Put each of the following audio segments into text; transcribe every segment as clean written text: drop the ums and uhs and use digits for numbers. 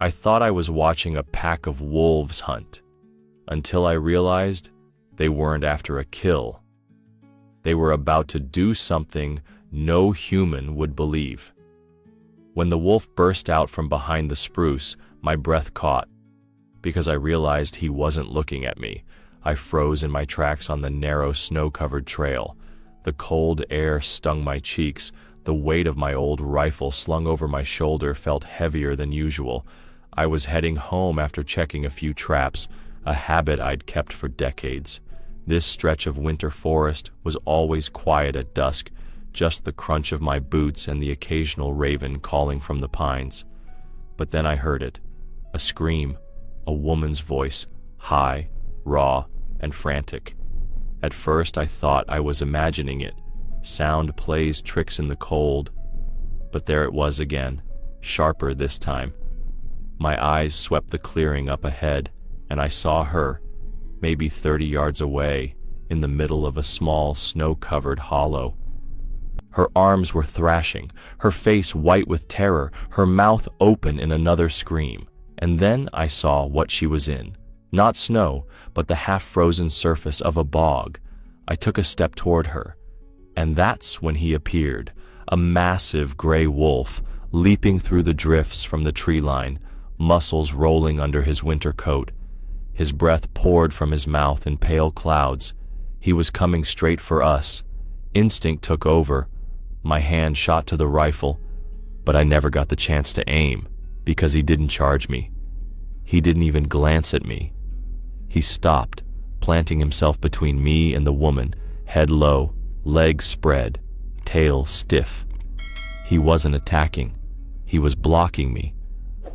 I thought I was watching a pack of wolves hunt, until I realized they weren't after a kill. They were about to do something no human would believe. When the wolf burst out from behind the spruce, my breath caught. Because I realized he wasn't looking at me, I froze in my tracks on the narrow, snow-covered trail. The cold air stung my cheeks. The weight of my old rifle slung over my shoulder felt heavier than usual. I was heading home after checking a few traps, a habit I'd kept for decades. This stretch of winter forest was always quiet at dusk, just the crunch of my boots and the occasional raven calling from the pines. But then I heard it, a scream, a woman's voice, high, raw, and frantic. At first I thought I was imagining it. Sound plays tricks in the cold. But there it was again, sharper this time. My eyes swept the clearing up ahead, and I saw her, maybe 30 yards away, in the middle of a small, snow-covered hollow. Her arms were thrashing, her face white with terror, her mouth open in another scream. And then I saw what she was in. Not snow, but the half-frozen surface of a bog. I took a step toward her, and that's when he appeared, a massive gray wolf, leaping through the drifts from the tree line, muscles rolling under his winter coat. His breath poured from his mouth in pale clouds. He was coming straight for us. Instinct took over. My hand shot to the rifle, but I never got the chance to aim, because he didn't charge me. He didn't even glance at me. He stopped, planting himself between me and the woman, head low, legs spread, tail stiff. He wasn't attacking. He was blocking me.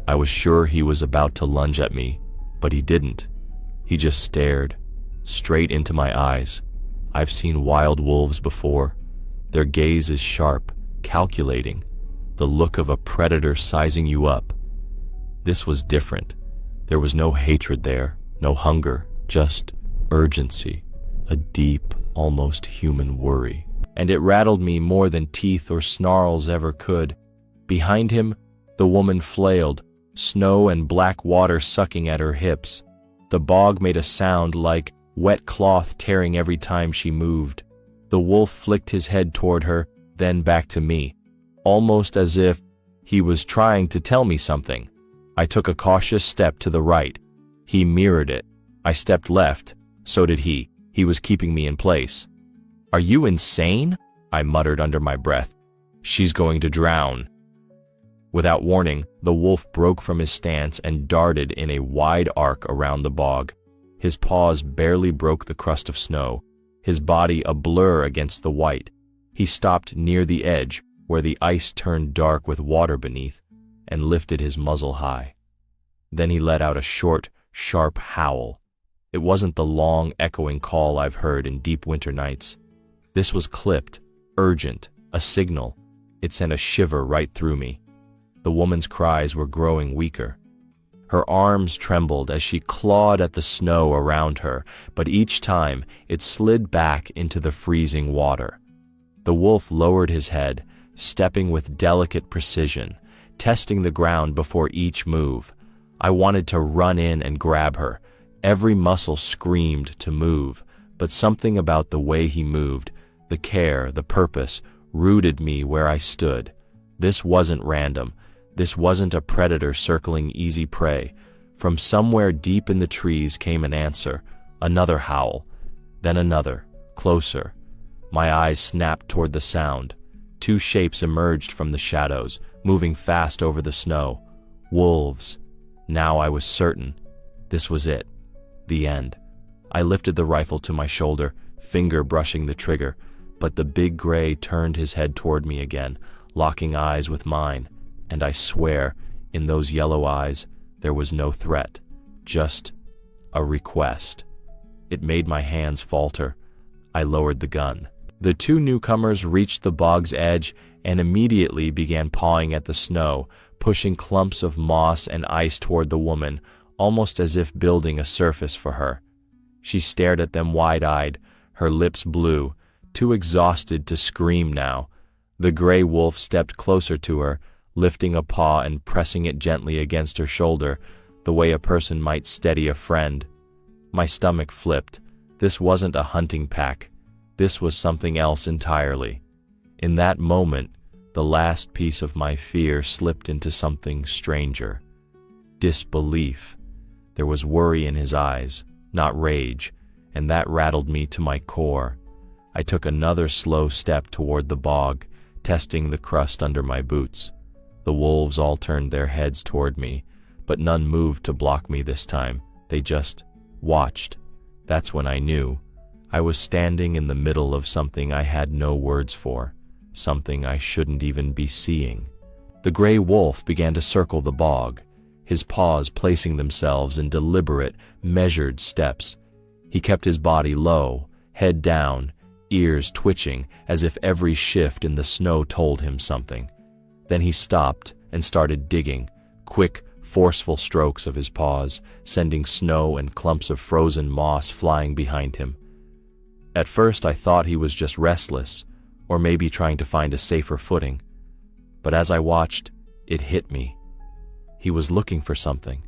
I was sure he was about to lunge at me, but he didn't. He just stared, straight into my eyes. I've seen wild wolves before. Their gaze is sharp, calculating, the look of a predator sizing you up. This was different. There was no hatred there, no hunger, just urgency, a deep, almost human worry. And it rattled me more than teeth or snarls ever could. Behind him, the woman flailed, snow and black water sucking at her hips. The bog made a sound like wet cloth tearing every time she moved. The wolf flicked his head toward her, then back to me, almost as if he was trying to tell me something. I took a cautious step to the right. He mirrored it. I stepped left. So did he. He was keeping me in place. "Are you insane?" I muttered under my breath. "She's going to drown." Without warning, the wolf broke from his stance and darted in a wide arc around the bog. His paws barely broke the crust of snow, his body a blur against the white. He stopped near the edge, where the ice turned dark with water beneath, and lifted his muzzle high. Then he let out a short, sharp howl. It wasn't the long, echoing call I've heard in deep winter nights. This was clipped, urgent, a signal. It sent a shiver right through me. The woman's cries were growing weaker. Her arms trembled as she clawed at the snow around her, but each time it slid back into the freezing water. The wolf lowered his head, stepping with delicate precision, testing the ground before each move. I wanted to run in and grab her. Every muscle screamed to move, but something about the way he moved, the care, the purpose, rooted me where I stood. This wasn't random. This wasn't a predator circling easy prey. From somewhere deep in the trees came an answer, another howl, then another, closer. My eyes snapped toward the sound. Two shapes emerged from the shadows, moving fast over the snow. Wolves. Now I was certain. This was it. The end. I lifted the rifle to my shoulder, finger brushing the trigger, but the big gray turned his head toward me again, locking eyes with mine. And I swear, in those yellow eyes, there was no threat, just a request. It made my hands falter. I lowered the gun. The two newcomers reached the bog's edge and immediately began pawing at the snow, pushing clumps of moss and ice toward the woman, almost as if building a surface for her. She stared at them wide-eyed, her lips blue, too exhausted to scream now. The gray wolf stepped closer to her, lifting a paw and pressing it gently against her shoulder, the way a person might steady a friend. My stomach flipped. This wasn't a hunting pack. This was something else entirely. In that moment, the last piece of my fear slipped into something stranger. Disbelief. There was worry in his eyes, not rage, and that rattled me to my core. I took another slow step toward the bog, testing the crust under my boots. The wolves all turned their heads toward me, but none moved to block me this time. They just watched. That's when I knew. I was standing in the middle of something I had no words for, something I shouldn't even be seeing. The gray wolf began to circle the bog, his paws placing themselves in deliberate, measured steps. He kept his body low, head down, ears twitching as if every shift in the snow told him something. Then he stopped and started digging, quick, forceful strokes of his paws, sending snow and clumps of frozen moss flying behind him. At first I thought he was just restless, or maybe trying to find a safer footing. But as I watched, it hit me. He was looking for something,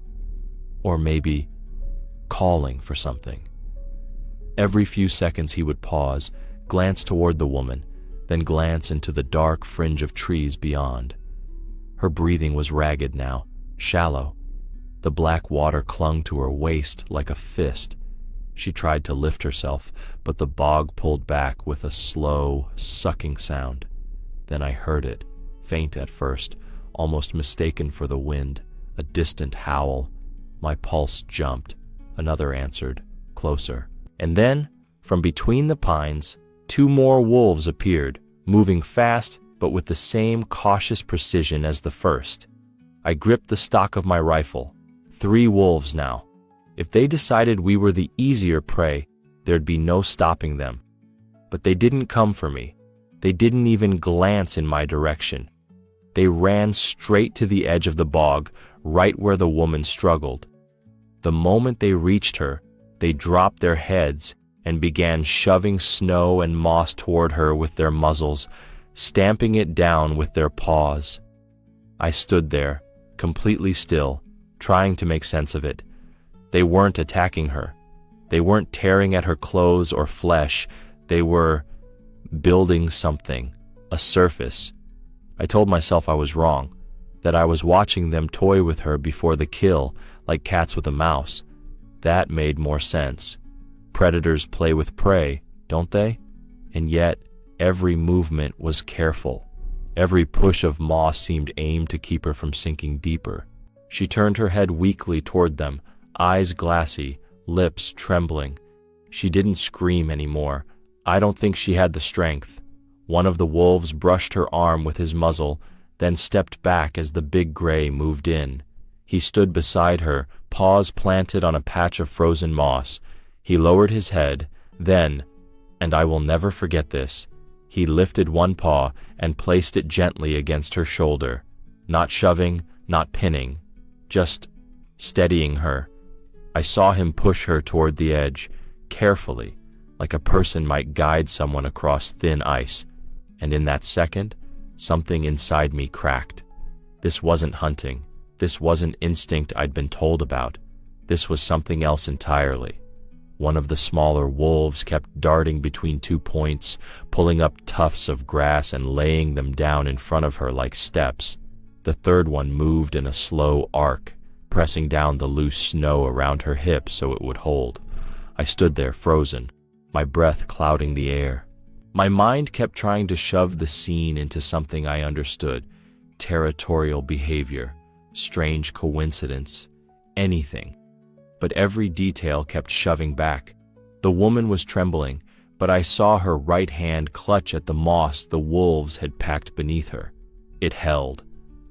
or maybe calling for something. Every few seconds he would pause, glance toward the woman, then glance into the dark fringe of trees beyond. Her breathing was ragged now, shallow. The black water clung to her waist like a fist. She tried to lift herself, but the bog pulled back with a slow, sucking sound. Then I heard it, faint at first, almost mistaken for the wind, a distant howl. My pulse jumped. Another answered, closer. And then, from between the pines, 2 more wolves appeared, moving fast but with the same cautious precision as the first. I gripped the stock of my rifle. 3 wolves now. If they decided we were the easier prey, there'd be no stopping them. But they didn't come for me. They didn't even glance in my direction. They ran straight to the edge of the bog, right where the woman struggled. The moment they reached her, they dropped their heads and began shoving snow and moss toward her with their muzzles, stamping it down with their paws. I stood there, completely still, trying to make sense of it. They weren't attacking her. They weren't tearing at her clothes or flesh. They were building something, a surface. I told myself I was wrong, that I was watching them toy with her before the kill, like cats with a mouse. That made more sense. Predators play with prey, don't they? And yet, every movement was careful. Every push of moss seemed aimed to keep her from sinking deeper. She turned her head weakly toward them, eyes glassy, lips trembling. She didn't scream anymore. I don't think she had the strength. One of the wolves brushed her arm with his muzzle, then stepped back as the big gray moved in. He stood beside her, paws planted on a patch of frozen moss. He lowered his head, then, and I will never forget this, he lifted one paw and placed it gently against her shoulder, not shoving, not pinning, just steadying her. I saw him push her toward the edge, carefully, like a person might guide someone across thin ice, and in that second, something inside me cracked. This wasn't hunting. This wasn't instinct I'd been told about. This was something else entirely. One of the smaller wolves kept darting between 2 points, pulling up tufts of grass and laying them down in front of her like steps. The third one moved in a slow arc, pressing down the loose snow around her hips so it would hold. I stood there frozen, my breath clouding the air. My mind kept trying to shove the scene into something I understood: territorial behavior, strange coincidence, anything. But every detail kept shoving back. The woman was trembling, but I saw her right hand clutch at the moss the wolves had packed beneath her. It held.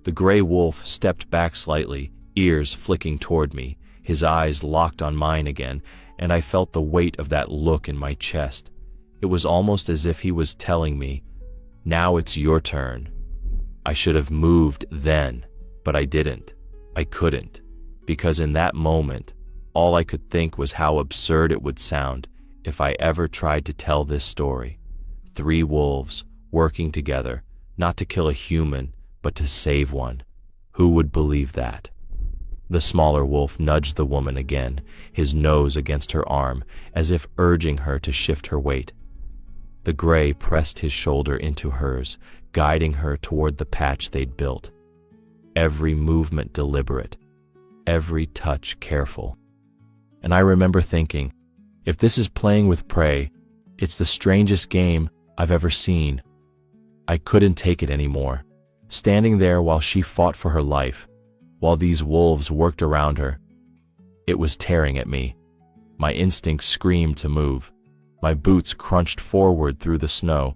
The gray wolf stepped back slightly, ears flicking toward me, his eyes locked on mine again, and I felt the weight of that look in my chest. It was almost as if he was telling me, "Now it's your turn." I should have moved then, but I didn't. I couldn't, because in that moment, all I could think was how absurd it would sound if I ever tried to tell this story. 3 wolves, working together, not to kill a human, but to save one. Who would believe that? The smaller wolf nudged the woman again, his nose against her arm, as if urging her to shift her weight. The gray pressed his shoulder into hers, guiding her toward the patch they'd built. Every movement deliberate, every touch careful. And I remember thinking, if this is playing with prey, it's the strangest game I've ever seen. I couldn't take it anymore, standing there while she fought for her life, while these wolves worked around her. It was tearing at me. My instincts screamed to move. My boots crunched forward through the snow.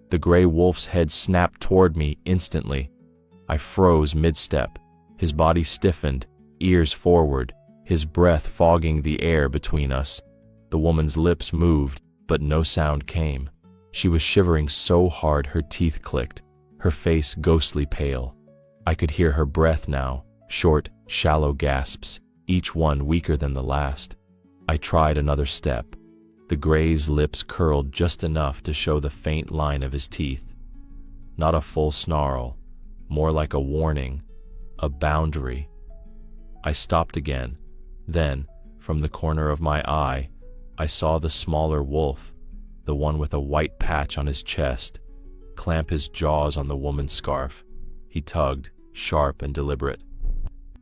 The gray wolf's head snapped toward me instantly. I froze mid-step. His body stiffened, ears forward, his breath fogging the air between us. The woman's lips moved, but no sound came. She was shivering so hard her teeth clicked, her face ghostly pale. I could hear her breath now, short, shallow gasps, each one weaker than the last. I tried another step. The gray's lips curled just enough to show the faint line of his teeth. Not a full snarl, more like a warning, a boundary. I stopped again. Then, from the corner of my eye, I saw the smaller wolf, the one with a white patch on his chest, clamp his jaws on the woman's scarf. He tugged, sharp and deliberate.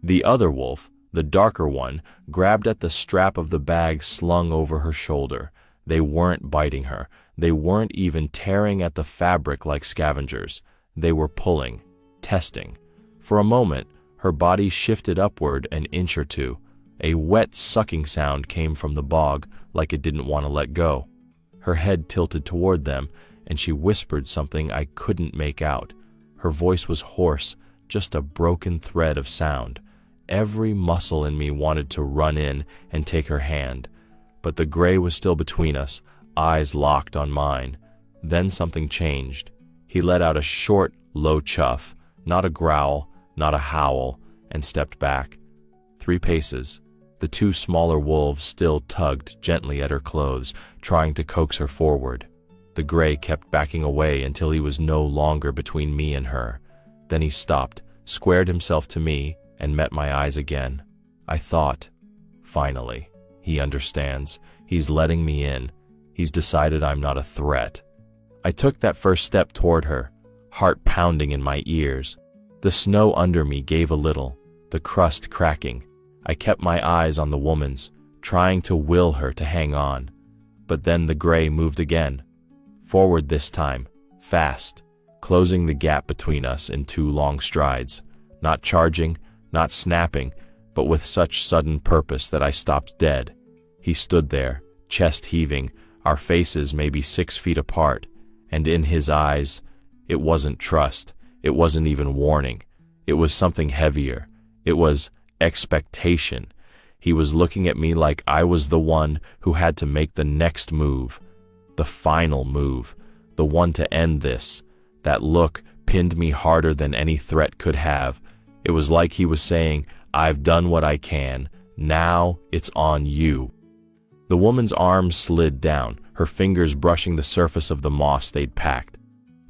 The other wolf, the darker one, grabbed at the strap of the bag slung over her shoulder. They weren't biting her. They weren't even tearing at the fabric like scavengers. They were pulling, testing. For a moment, her body shifted upward an inch or two. A wet sucking sound came from the bog, like it didn't want to let go. Her head tilted toward them, and she whispered something I couldn't make out. Her voice was hoarse, just a broken thread of sound. Every muscle in me wanted to run in and take her hand, but the gray was still between us, eyes locked on mine. Then something changed. He let out a short, low chuff, not a growl, not a howl, and stepped back. 3 paces. The 2 smaller wolves still tugged gently at her clothes, trying to coax her forward. The gray kept backing away until he was no longer between me and her. Then he stopped, squared himself to me, and met my eyes again. I thought, finally, he understands. He's letting me in. He's decided I'm not a threat. I took that first step toward her, heart pounding in my ears. The snow under me gave a little, the crust cracking. I kept my eyes on the woman's, trying to will her to hang on. But then the gray moved again. Forward this time, fast, closing the gap between us in 2 long strides. Not charging, not snapping, but with such sudden purpose that I stopped dead. He stood there, chest heaving, our faces maybe 6 feet apart, and in his eyes, it wasn't trust, it wasn't even warning. It was something heavier. It was expectation. He was looking at me like I was the one who had to make the next move, the final move, the one to end this. That look pinned me harder than any threat could have. It was like he was saying, I've done what I can. Now it's on you. The woman's arms slid down, her fingers brushing the surface of the moss they'd packed.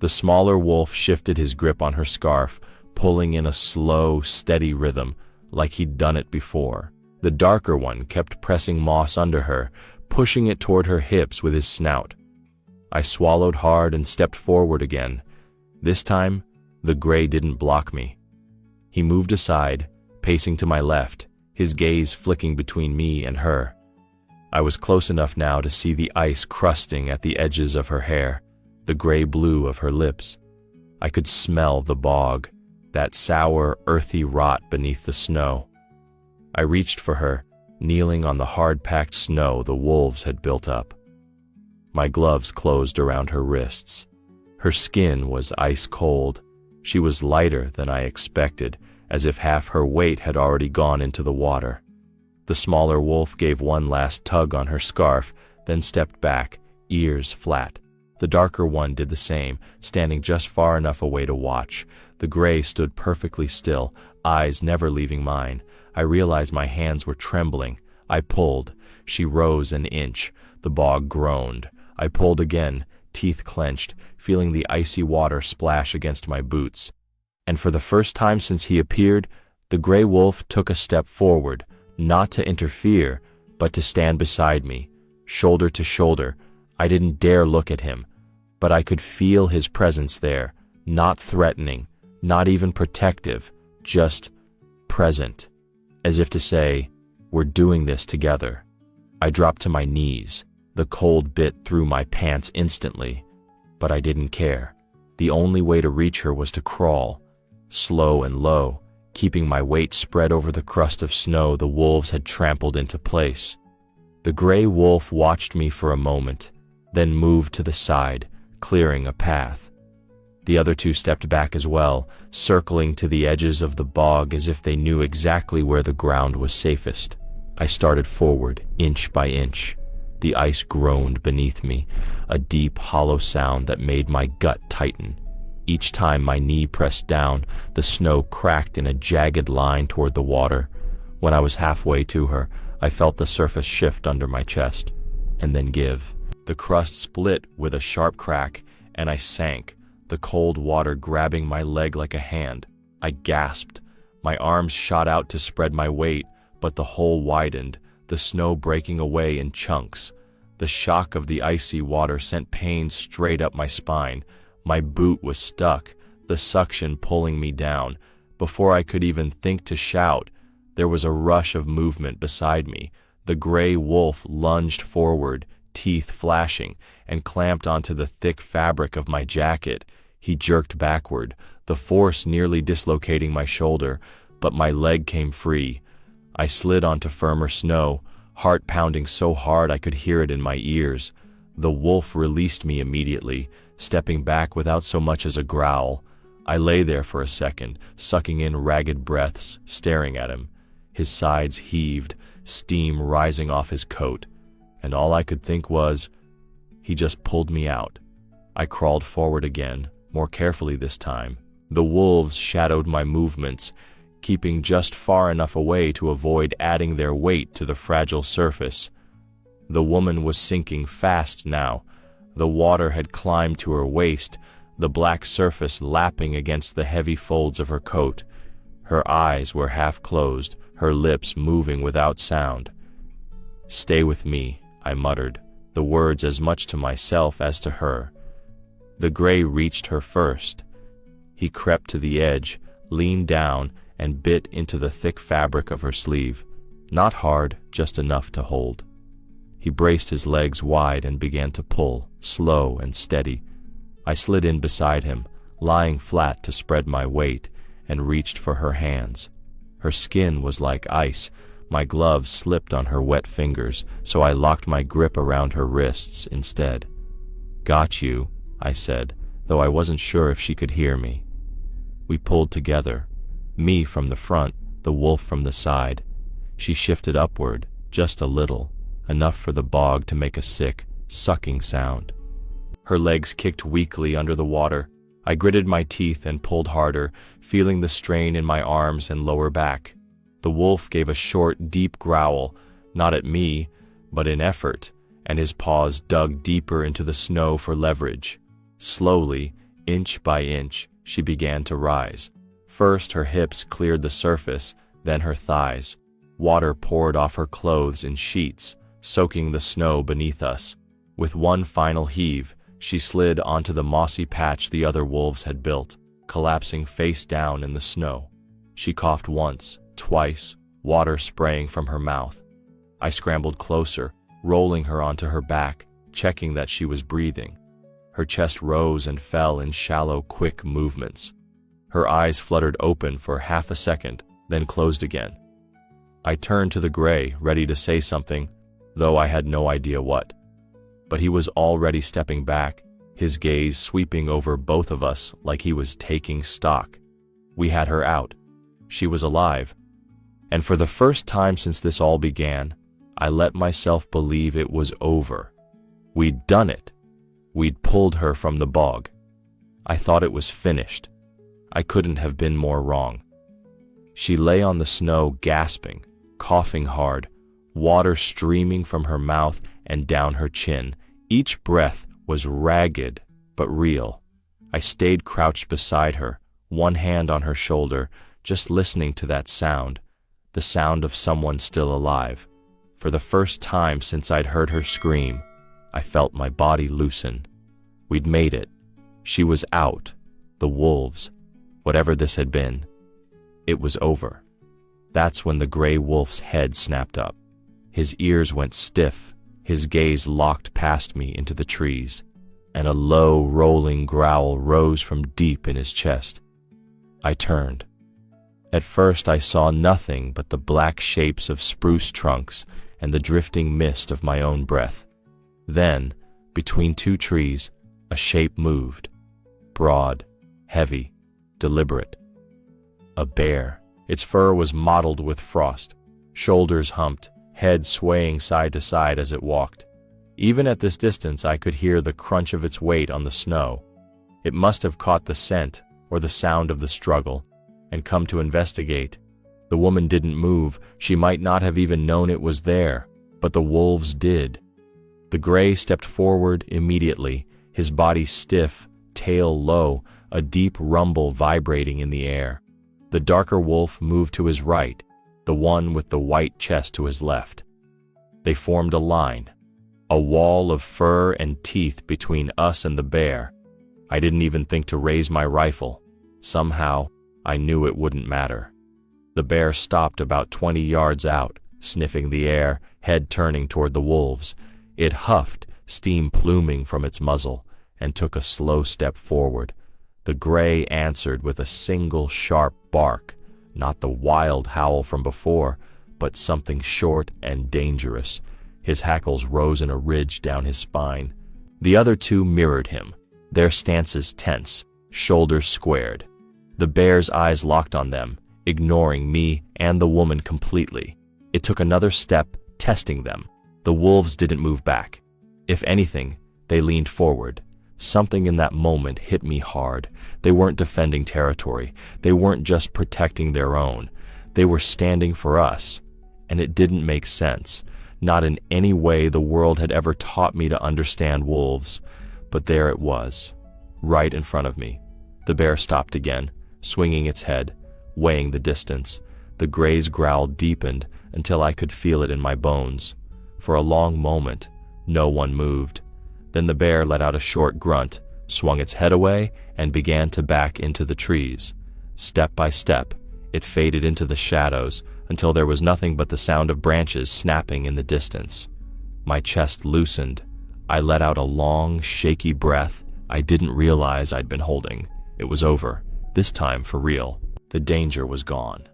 The smaller wolf shifted his grip on her scarf, pulling in a slow, steady rhythm, like he'd done it before. The darker one kept pressing moss under her, pushing it toward her hips with his snout. I swallowed hard and stepped forward again. This time, the gray didn't block me. He moved aside, pacing to my left, his gaze flicking between me and her. I was close enough now to see the ice crusting at the edges of her hair, the gray blue of her lips. I could smell the bog, that sour, earthy rot beneath the snow. I reached for her, kneeling on the hard-packed snow the wolves had built up. My gloves closed around her wrists. Her skin was ice-cold. She was lighter than I expected, as if half her weight had already gone into the water. The smaller wolf gave one last tug on her scarf, then stepped back, ears flat. The darker one did the same, standing just far enough away to watch. The gray stood perfectly still, eyes never leaving mine. I realized my hands were trembling. I pulled. She rose an inch. The bog groaned. I pulled again, teeth clenched, feeling the icy water splash against my boots. And for the first time since he appeared, the gray wolf took a step forward, not to interfere, but to stand beside me, shoulder to shoulder. I didn't dare look at him, but I could feel his presence there, not threatening, not even protective, just present, as if to say, "We're doing this together." I dropped to my knees. The cold bit through my pants instantly, but I didn't care. The only way to reach her was to crawl, slow and low, keeping my weight spread over the crust of snow the wolves had trampled into place. The gray wolf watched me for a moment, then moved to the side, clearing a path. The other two stepped back as well, circling to the edges of the bog as if they knew exactly where the ground was safest. I started forward, inch by inch. The ice groaned beneath me, a deep, hollow sound that made my gut tighten. Each time my knee pressed down, the snow cracked in a jagged line toward the water. When I was halfway to her, I felt the surface shift under my chest, and then give. The crust split with a sharp crack, and I sank, the cold water grabbing my leg like a hand. I gasped. My arms shot out to spread my weight, but the hole widened, the snow breaking away in chunks. The shock of the icy water sent pain straight up my spine. My boot was stuck, the suction pulling me down. Before I could even think to shout, there was a rush of movement beside me. The gray wolf lunged forward, teeth flashing, and clamped onto the thick fabric of my jacket. He jerked backward, the force nearly dislocating my shoulder, but my leg came free. I slid onto firmer snow, heart pounding so hard I could hear it in my ears. The wolf released me immediately, stepping back without so much as a growl. I lay there for a second, sucking in ragged breaths, staring at him. His sides heaved, steam rising off his coat, and all I could think was, he just pulled me out. I crawled forward again, more carefully this time. The wolves shadowed my movements, keeping just far enough away to avoid adding their weight to the fragile surface. The woman was sinking fast now. The water had climbed to her waist, the black surface lapping against the heavy folds of her coat. Her eyes were half closed, her lips moving without sound. "Stay with me," I muttered, the words as much to myself as to her. The gray reached her first. He crept to the edge, leaned down, and bit into the thick fabric of her sleeve. Not hard, just enough to hold. He braced his legs wide and began to pull, slow and steady. I slid in beside him, lying flat to spread my weight, and reached for her hands. Her skin was like ice. My gloves slipped on her wet fingers, so I locked my grip around her wrists instead. "Got you," I said, though I wasn't sure if she could hear me. We pulled together, me from the front, the wolf from the side. She shifted upward, just a little, enough for the bog to make a sick, sucking sound. Her legs kicked weakly under the water. I gritted my teeth and pulled harder, feeling the strain in my arms and lower back. The wolf gave a short, deep growl, not at me, but in effort, and his paws dug deeper into the snow for leverage. Slowly, inch by inch, she began to rise. First her hips cleared the surface, then her thighs. Water poured off her clothes in sheets, soaking the snow beneath us. With one final heave, she slid onto the mossy patch the other wolves had built, collapsing face down in the snow. She coughed once, twice, water spraying from her mouth. I scrambled closer, rolling her onto her back, checking that she was breathing. Her chest rose and fell in shallow, quick movements. Her eyes fluttered open for half a second, then closed again. I turned to the gray, ready to say something, though I had no idea what. But he was already stepping back, his gaze sweeping over both of us like he was taking stock. We had her out. She was alive. And for the first time since this all began, I let myself believe it was over. We'd done it. We'd pulled her from the bog. I thought it was finished. I couldn't have been more wrong. She lay on the snow gasping, coughing hard, water streaming from her mouth and down her chin. Each breath was ragged but real. I stayed crouched beside her, one hand on her shoulder, just listening to that sound, the sound of someone still alive. For the first time since I'd heard her scream, I felt my body loosen. We'd made it. She was out. The wolves, whatever this had been, it was over. That's when the gray wolf's head snapped up. His ears went stiff, his gaze locked past me into the trees, and a low, rolling growl rose from deep in his chest. I turned. At first I saw nothing but the black shapes of spruce trunks and the drifting mist of my own breath. Then, between two trees, a shape moved. Broad, heavy, deliberate. A bear. Its fur was mottled with frost, shoulders humped, head swaying side to side as it walked. Even at this distance I could hear the crunch of its weight on the snow. It must have caught the scent or the sound of the struggle and come to investigate. The woman didn't move. She might not have even known it was there, but the wolves did. The gray stepped forward immediately, his body stiff, tail low, a deep rumble vibrating in the air. The darker wolf moved to his right, the one with the white chest to his left. They formed a line, a wall of fur and teeth between us and the bear. I didn't even think to raise my rifle. Somehow, I knew it wouldn't matter. The bear stopped about 20 yards out, sniffing the air, head turning toward the wolves. It huffed, steam pluming from its muzzle, and took a slow step forward. The gray answered with a single sharp bark, not the wild howl from before, but something short and dangerous. His hackles rose in a ridge down his spine. The other two mirrored him, their stances tense, shoulders squared. The bear's eyes locked on them, ignoring me and the woman completely. It took another step, testing them. The wolves didn't move back. If anything, they leaned forward. Something in that moment hit me hard. They weren't defending territory. They weren't just protecting their own. They were standing for us. And it didn't make sense. Not in any way the world had ever taught me to understand wolves. But there it was, right in front of me. The bear stopped again, swinging its head, weighing the distance. The gray's growl deepened until I could feel it in my bones. For a long moment, no one moved. Then the bear let out a short grunt, swung its head away, and began to back into the trees. Step by step, it faded into the shadows until there was nothing but the sound of branches snapping in the distance. My chest loosened. I let out a long, shaky breath I didn't realize I'd been holding. It was over, this time for real. The danger was gone.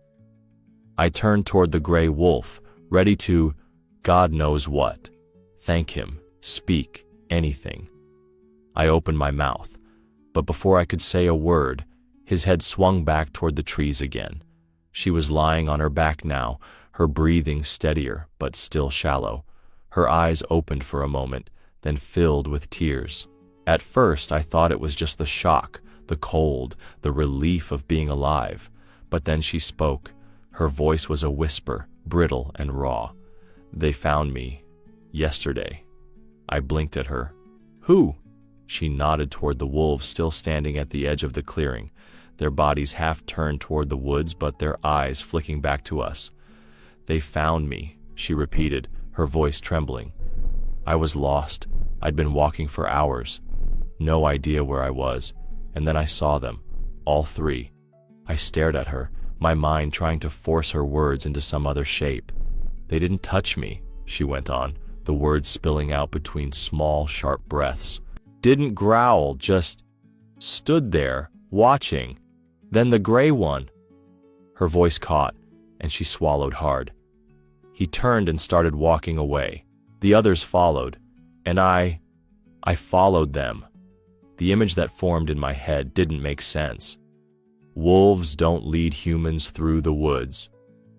I turned toward the gray wolf, ready to, God knows what. Thank him, speak, anything. I opened my mouth, but before I could say a word, his head swung back toward the trees again. She was lying on her back now, her breathing steadier but still shallow. Her eyes opened for a moment, then filled with tears. At first I thought it was just the shock, the cold, the relief of being alive. But then she spoke. Her voice was a whisper, brittle and raw. They found me yesterday. I blinked at her. Who? She nodded toward the wolves still standing at the edge of the clearing, their bodies half turned toward the woods but their eyes flicking back to us. They found me, she repeated, her voice trembling. I was lost. I'd been walking for hours. No idea where I was. And then I saw them, all three. I stared at her, my mind trying to force her words into some other shape. They didn't touch me, she went on, the words spilling out between small, sharp breaths. Didn't growl, just stood there, watching. Then the gray one. Her voice caught, and she swallowed hard. He turned and started walking away. The others followed, and I followed them. The image that formed in my head didn't make sense. Wolves don't lead humans through the woods.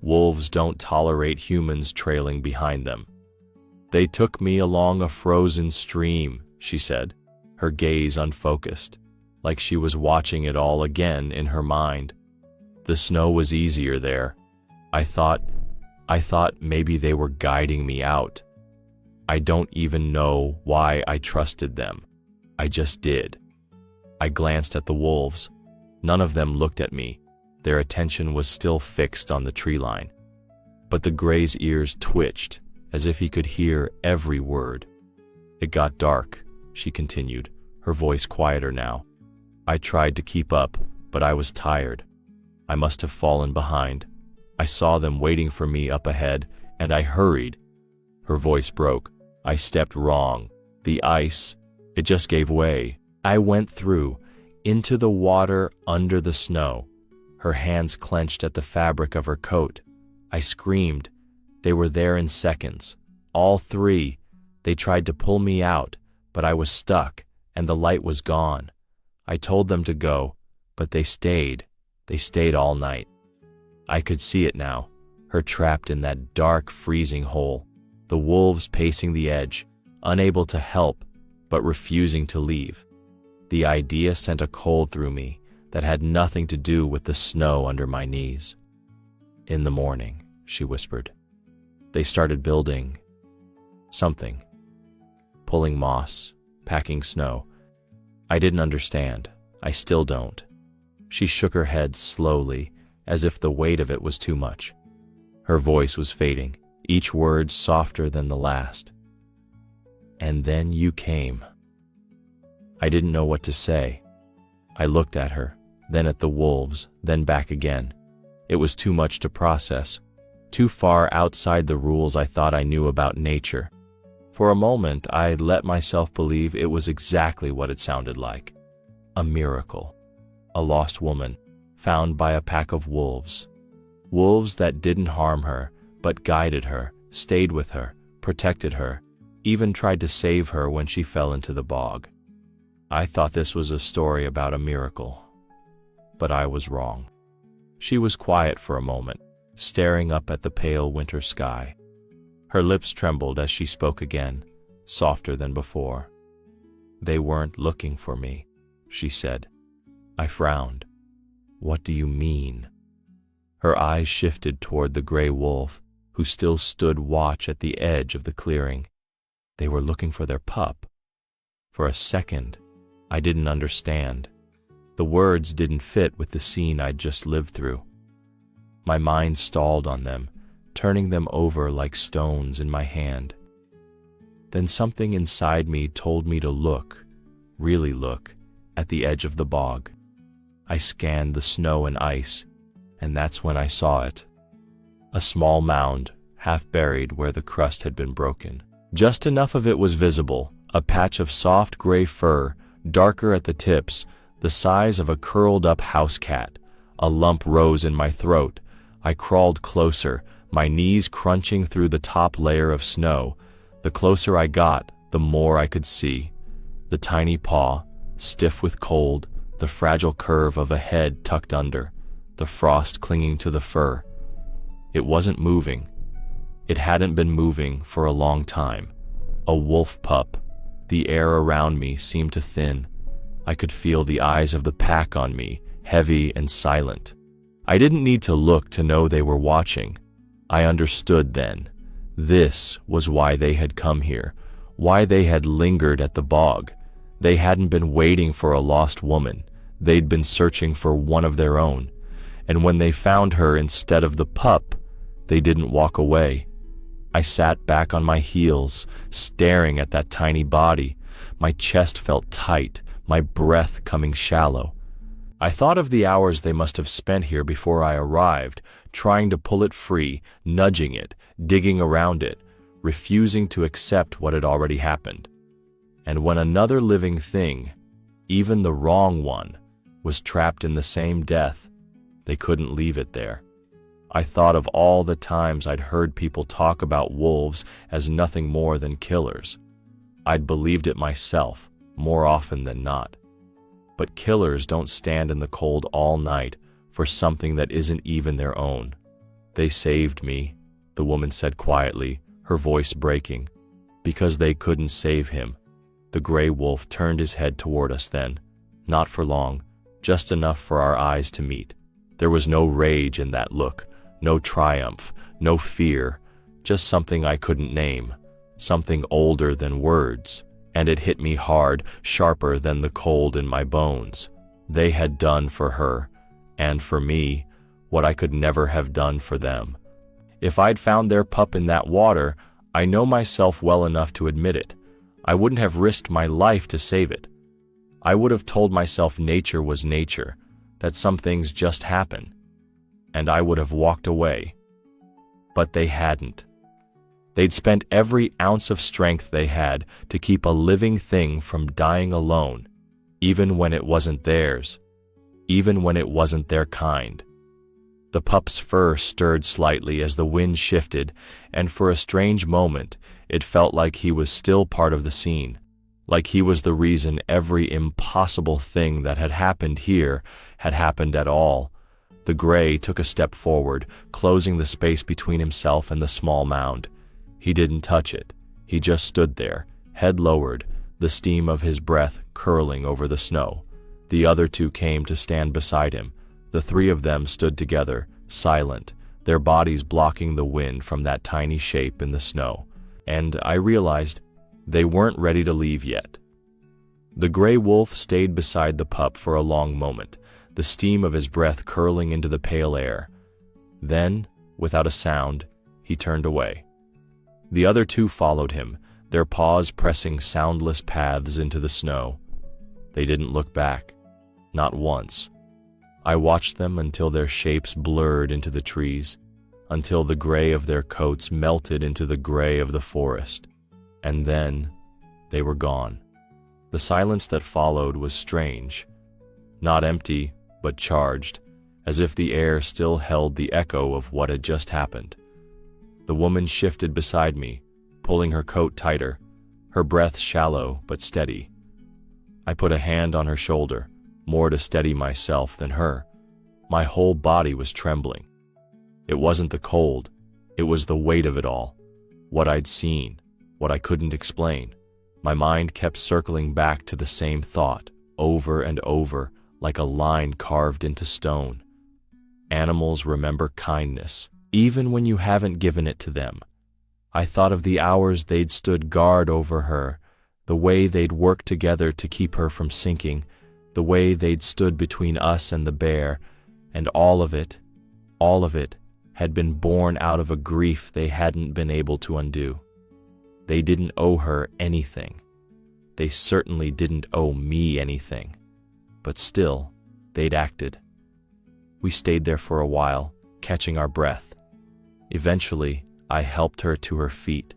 Wolves don't tolerate humans trailing behind them. They took me along a frozen stream, she said, her gaze unfocused, like she was watching it all again in her mind. The snow was easier there. I thought maybe they were guiding me out. I don't even know why I trusted them. I just did. I glanced at the wolves. None of them looked at me. Their attention was still fixed on the tree line. But the gray's ears twitched, as if he could hear every word. It got dark, she continued, her voice quieter now. I tried to keep up, but I was tired. I must have fallen behind. I saw them waiting for me up ahead, and I hurried. Her voice broke. I stepped wrong. The ice, it just gave way. I went through, into the water under the snow. Her hands clenched at the fabric of her coat. I screamed. They were there in seconds. All three. They tried to pull me out, but I was stuck, and the light was gone. I told them to go, but they stayed. They stayed all night. I could see it now, her trapped in that dark, freezing hole, the wolves pacing the edge, unable to help, but refusing to leave. The idea sent a cold through me that had nothing to do with the snow under my knees. In the morning, she whispered, they started building something, pulling moss, packing snow. I didn't understand. I still don't. She shook her head slowly, as if the weight of it was too much. Her voice was fading, each word softer than the last. And then you came. I didn't know what to say. I looked at her, then at the wolves, then back again. It was too much to process, too far outside the rules I thought I knew about nature. For a moment, I let myself believe it was exactly what it sounded like. A miracle. A lost woman, found by a pack of wolves. Wolves that didn't harm her, but guided her, stayed with her, protected her, even tried to save her when she fell into the bog. I thought this was a story about a miracle, but I was wrong. She was quiet for a moment, staring up at the pale winter sky. Her lips trembled as she spoke again, softer than before. They weren't looking for me, she said. I frowned. What do you mean? Her eyes shifted toward the gray wolf, who still stood watch at the edge of the clearing. They were looking for their pup. For a second, I didn't understand. The words didn't fit with the scene I'd just lived through. My mind stalled on them, turning them over like stones in my hand. Then something inside me told me to look, really look, at the edge of the bog. I scanned the snow and ice, and that's when I saw it. A small mound, half buried where the crust had been broken. Just enough of it was visible, a patch of soft gray fur, darker at the tips, the size of a curled-up house cat. A lump rose in my throat. I crawled closer, my knees crunching through the top layer of snow. The closer I got, the more I could see. The tiny paw, stiff with cold, the fragile curve of a head tucked under, the frost clinging to the fur. It wasn't moving. It hadn't been moving for a long time. A wolf pup. The air around me seemed to thin. I could feel the eyes of the pack on me, heavy and silent. I didn't need to look to know they were watching. I understood then. This was why they had come here, why they had lingered at the bog. They hadn't been waiting for a lost woman. They'd been searching for one of their own. And when they found her instead of the pup, they didn't walk away. I sat back on my heels, staring at that tiny body. My chest felt tight, my breath coming shallow. I thought of the hours they must have spent here before I arrived, trying to pull it free, nudging it, digging around it, refusing to accept what had already happened. And when another living thing, even the wrong one, was trapped in the same death, they couldn't leave it there. I thought of all the times I'd heard people talk about wolves as nothing more than killers. I'd believed it myself, more often than not. But killers don't stand in the cold all night for something that isn't even their own. They saved me, the woman said quietly, her voice breaking, because they couldn't save him. The gray wolf turned his head toward us then, not for long, just enough for our eyes to meet. There was no rage in that look, no triumph, no fear, just something I couldn't name, something older than words, and it hit me hard, sharper than the cold in my bones. They had done for her, and for me, what I could never have done for them. If I'd found their pup in that water, I know myself well enough to admit it. I wouldn't have risked my life to save it. I would have told myself nature was nature, that some things just happen, and I would have walked away. But they hadn't. They'd spent every ounce of strength they had to keep a living thing from dying alone, even when it wasn't theirs, even when it wasn't their kind. The pup's fur stirred slightly as the wind shifted, and for a strange moment, it felt like he was still part of the scene, like he was the reason every impossible thing that had happened here had happened at all. The gray took a step forward, closing the space between himself and the small mound. He didn't touch it. He just stood there, head lowered, the steam of his breath curling over the snow. The other two came to stand beside him. The three of them stood together, silent, their bodies blocking the wind from that tiny shape in the snow. And I realized they weren't ready to leave yet. The gray wolf stayed beside the pup for a long moment, the steam of his breath curling into the pale air. Then, without a sound, he turned away. The other two followed him, their paws pressing soundless paths into the snow. They didn't look back, not once. I watched them until their shapes blurred into the trees, until the gray of their coats melted into the gray of the forest. And then they were gone. The silence that followed was strange, not empty, but charged, as if the air still held the echo of what had just happened. The woman shifted beside me, pulling her coat tighter, her breath shallow but steady. I put a hand on her shoulder, more to steady myself than her. My whole body was trembling. It wasn't the cold, it was the weight of it all, what I'd seen, what I couldn't explain. My mind kept circling back to the same thought, over and over, like a line carved into stone. Animals remember kindness, even when you haven't given it to them. I thought of the hours they'd stood guard over her, the way they'd worked together to keep her from sinking, the way they'd stood between us and the bear, and all of it, had been born out of a grief they hadn't been able to undo. They didn't owe her anything. They certainly didn't owe me anything. But still, they'd acted. We stayed there for a while, catching our breath. Eventually, I helped her to her feet,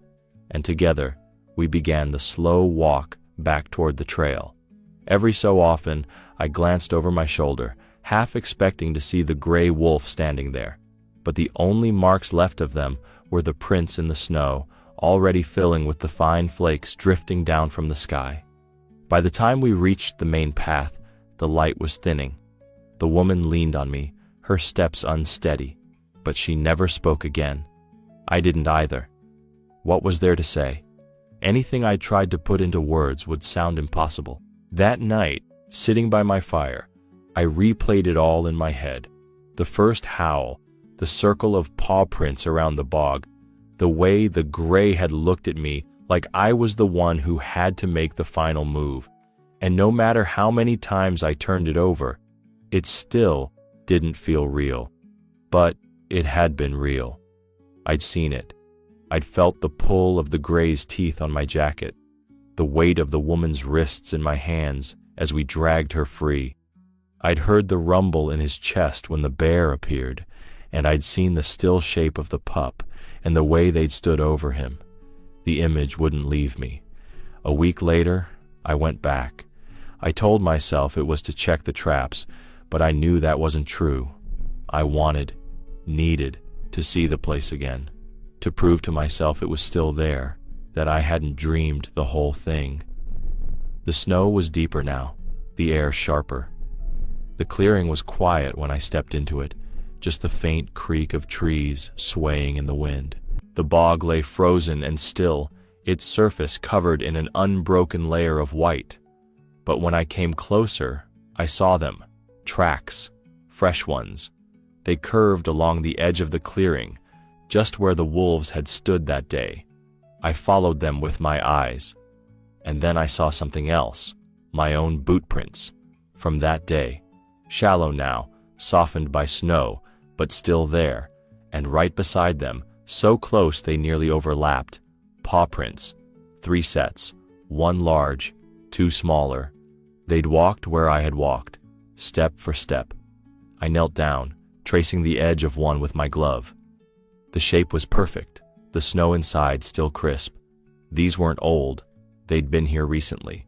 and together, we began the slow walk back toward the trail. Every so often, I glanced over my shoulder, half expecting to see the gray wolf standing there. But the only marks left of them were the prints in the snow, already filling with the fine flakes drifting down from the sky. By the time we reached the main path, the light was thinning. The woman leaned on me, her steps unsteady, but she never spoke again. I didn't either. What was there to say? Anything I tried to put into words would sound impossible. That night, sitting by my fire, I replayed it all in my head. The first howl, the circle of paw prints around the bog, the way the gray had looked at me like I was the one who had to make the final move. And no matter how many times I turned it over, it still didn't feel real. But it had been real. I'd seen it. I'd felt the pull of the gray's teeth on my jacket, the weight of the woman's wrists in my hands as we dragged her free. I'd heard the rumble in his chest when the bear appeared, and I'd seen the still shape of the pup and the way they'd stood over him. The image wouldn't leave me. A week later, I went back. I told myself it was to check the traps, but I knew that wasn't true. I needed to see the place again, to prove to myself it was still there, that I hadn't dreamed the whole thing. The snow was deeper now, the air sharper. The clearing was quiet when I stepped into it, just the faint creak of trees swaying in the wind. The bog lay frozen and still, its surface covered in an unbroken layer of white. But when I came closer, I saw them, tracks, fresh ones. They curved along the edge of the clearing, just where the wolves had stood that day. I followed them with my eyes. And then I saw something else, my own boot prints, From that day, shallow now, softened by snow, but still there, and right beside them, so close they nearly overlapped, paw prints, 3 sets, 1 large, 2 smaller. They'd walked where I had walked, step for step. I knelt down, tracing the edge of one with my glove. The shape was perfect, the snow inside still crisp. These weren't old, they'd been here recently,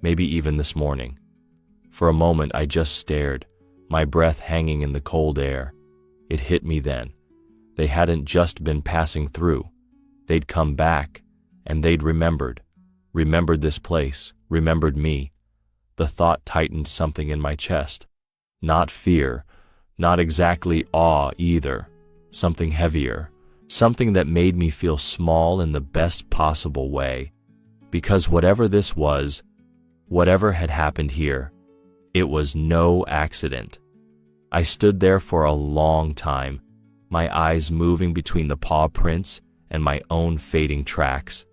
maybe even this morning. For a moment I just stared, my breath hanging in the cold air. It hit me then. They hadn't just been passing through. They'd come back, and they'd remembered this place, remembered me. The thought tightened something in my chest. Not fear, not exactly awe either. Something heavier, something that made me feel small in the best possible way. Because whatever this was, whatever had happened here, it was no accident. I stood there for a long time, my eyes moving between the paw prints and my own fading tracks.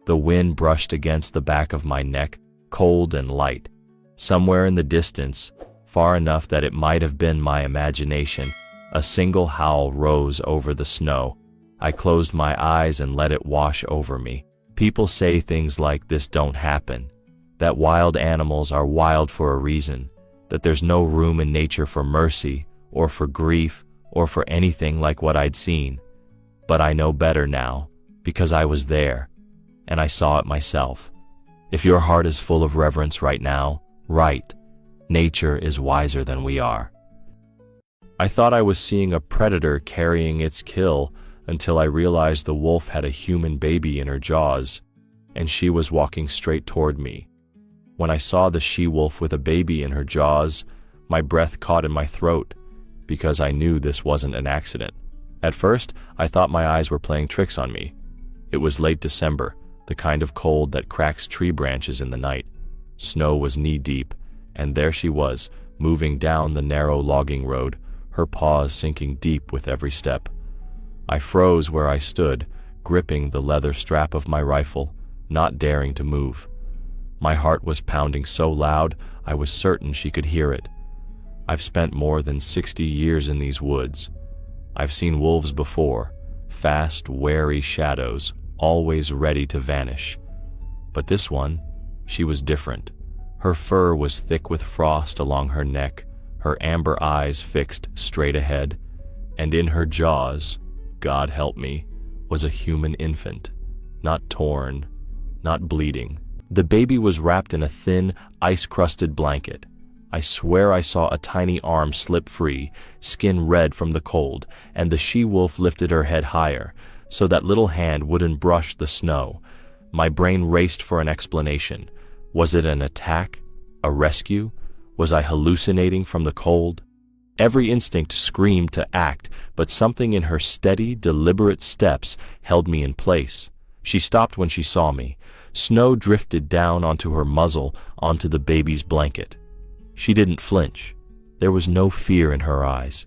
The wind brushed against the back of my neck, cold and light. Somewhere in the distance, far enough that it might have been my imagination, a single howl rose over the snow. I closed my eyes and let it wash over me. People say things like this don't happen, that wild animals are wild for a reason, that there's no room in nature for mercy, or for grief, or for anything like what I'd seen. But I know better now, because I was there, and I saw it myself. If your heart is full of reverence right now, right, nature is wiser than we are. I thought I was seeing a predator carrying its kill until I realized the wolf had a human baby in her jaws, and she was walking straight toward me. When I saw the she-wolf with a baby in her jaws, my breath caught in my throat, because I knew this wasn't an accident. At first, I thought my eyes were playing tricks on me. It was late December, the kind of cold that cracks tree branches in the night. Snow was knee-deep, and there she was, moving down the narrow logging road, her paws sinking deep with every step. I froze where I stood, gripping the leather strap of my rifle, not daring to move. My heart was pounding so loud, I was certain she could hear it. I've spent more than 60 years in these woods. I've seen wolves before, fast, wary shadows, always ready to vanish. But this one, she was different. Her fur was thick with frost along her neck, her amber eyes fixed straight ahead, and in her jaws, God help me, was a human infant, not torn, not bleeding. The baby was wrapped in a thin, ice-crusted blanket. I swear I saw a tiny arm slip free, skin red from the cold, and the she-wolf lifted her head higher, so that little hand wouldn't brush the snow. My brain raced for an explanation. Was it an attack? A rescue? Was I hallucinating from the cold? Every instinct screamed to act, but something in her steady, deliberate steps held me in place. She stopped when she saw me. Snow drifted down onto her muzzle, onto the baby's blanket. She didn't flinch. There was no fear in her eyes.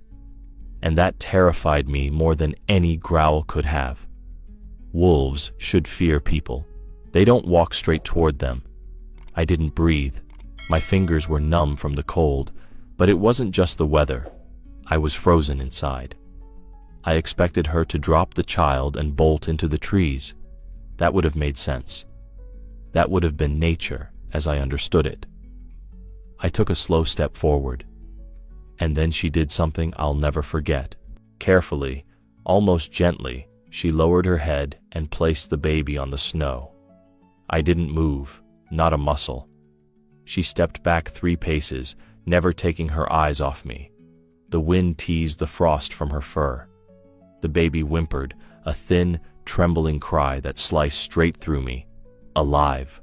And that terrified me more than any growl could have. Wolves should fear people. They don't walk straight toward them. I didn't breathe. My fingers were numb from the cold, but it wasn't just the weather. I was frozen inside. I expected her to drop the child and bolt into the trees. That would have made sense. That would have been nature as I understood it. I took a slow step forward, and then she did something I'll never forget. Carefully, almost gently, she lowered her head and placed the baby on the snow. I didn't move, not a muscle. She stepped back 3 paces, never taking her eyes off me. The wind teased the frost from her fur. The baby whimpered, a thin, trembling cry that sliced straight through me. Alive.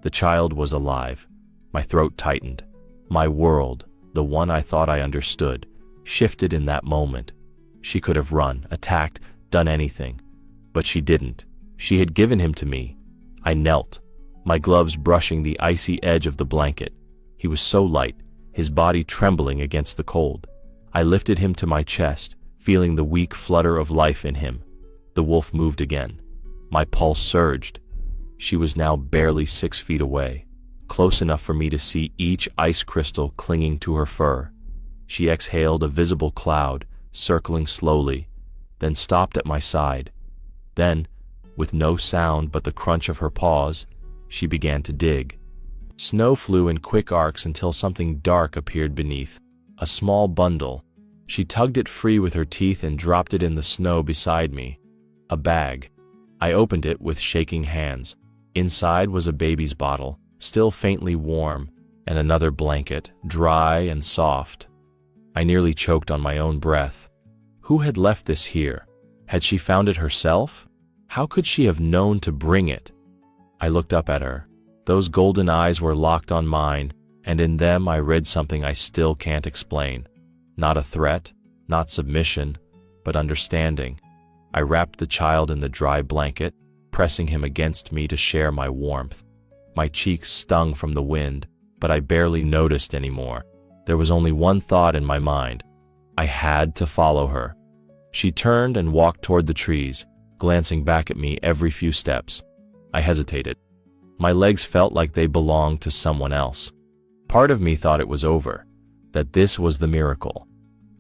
The child was alive. My throat tightened. My world, the one I thought I understood, shifted in that moment. She could have run, attacked, done anything. But she didn't. She had given him to me. I knelt, my gloves brushing the icy edge of the blanket. He was so light, his body trembling against the cold. I lifted him to my chest, feeling the weak flutter of life in him. The wolf moved again. My pulse surged. She was now barely 6 feet away, close enough for me to see each ice crystal clinging to her fur. She exhaled a visible cloud, circling slowly, then stopped at my side. Then, with no sound but the crunch of her paws, she began to dig. Snow flew in quick arcs until something dark appeared beneath, a small bundle. She tugged it free with her teeth and dropped it in the snow beside me. A bag. I opened it with shaking hands. Inside was a baby's bottle, still faintly warm, and another blanket, dry and soft. I nearly choked on my own breath. Who had left this here? Had she found it herself? How could she have known to bring it? I looked up at her. Those golden eyes were locked on mine, and in them I read something I still can't explain. Not a threat, not submission, but understanding. I wrapped the child in the dry blanket, pressing him against me to share my warmth. My cheeks stung from the wind, but I barely noticed anymore. There was only one thought in my mind. I had to follow her. She turned and walked toward the trees, glancing back at me every few steps. I hesitated. My legs felt like they belonged to someone else. Part of me thought it was over, that this was the miracle,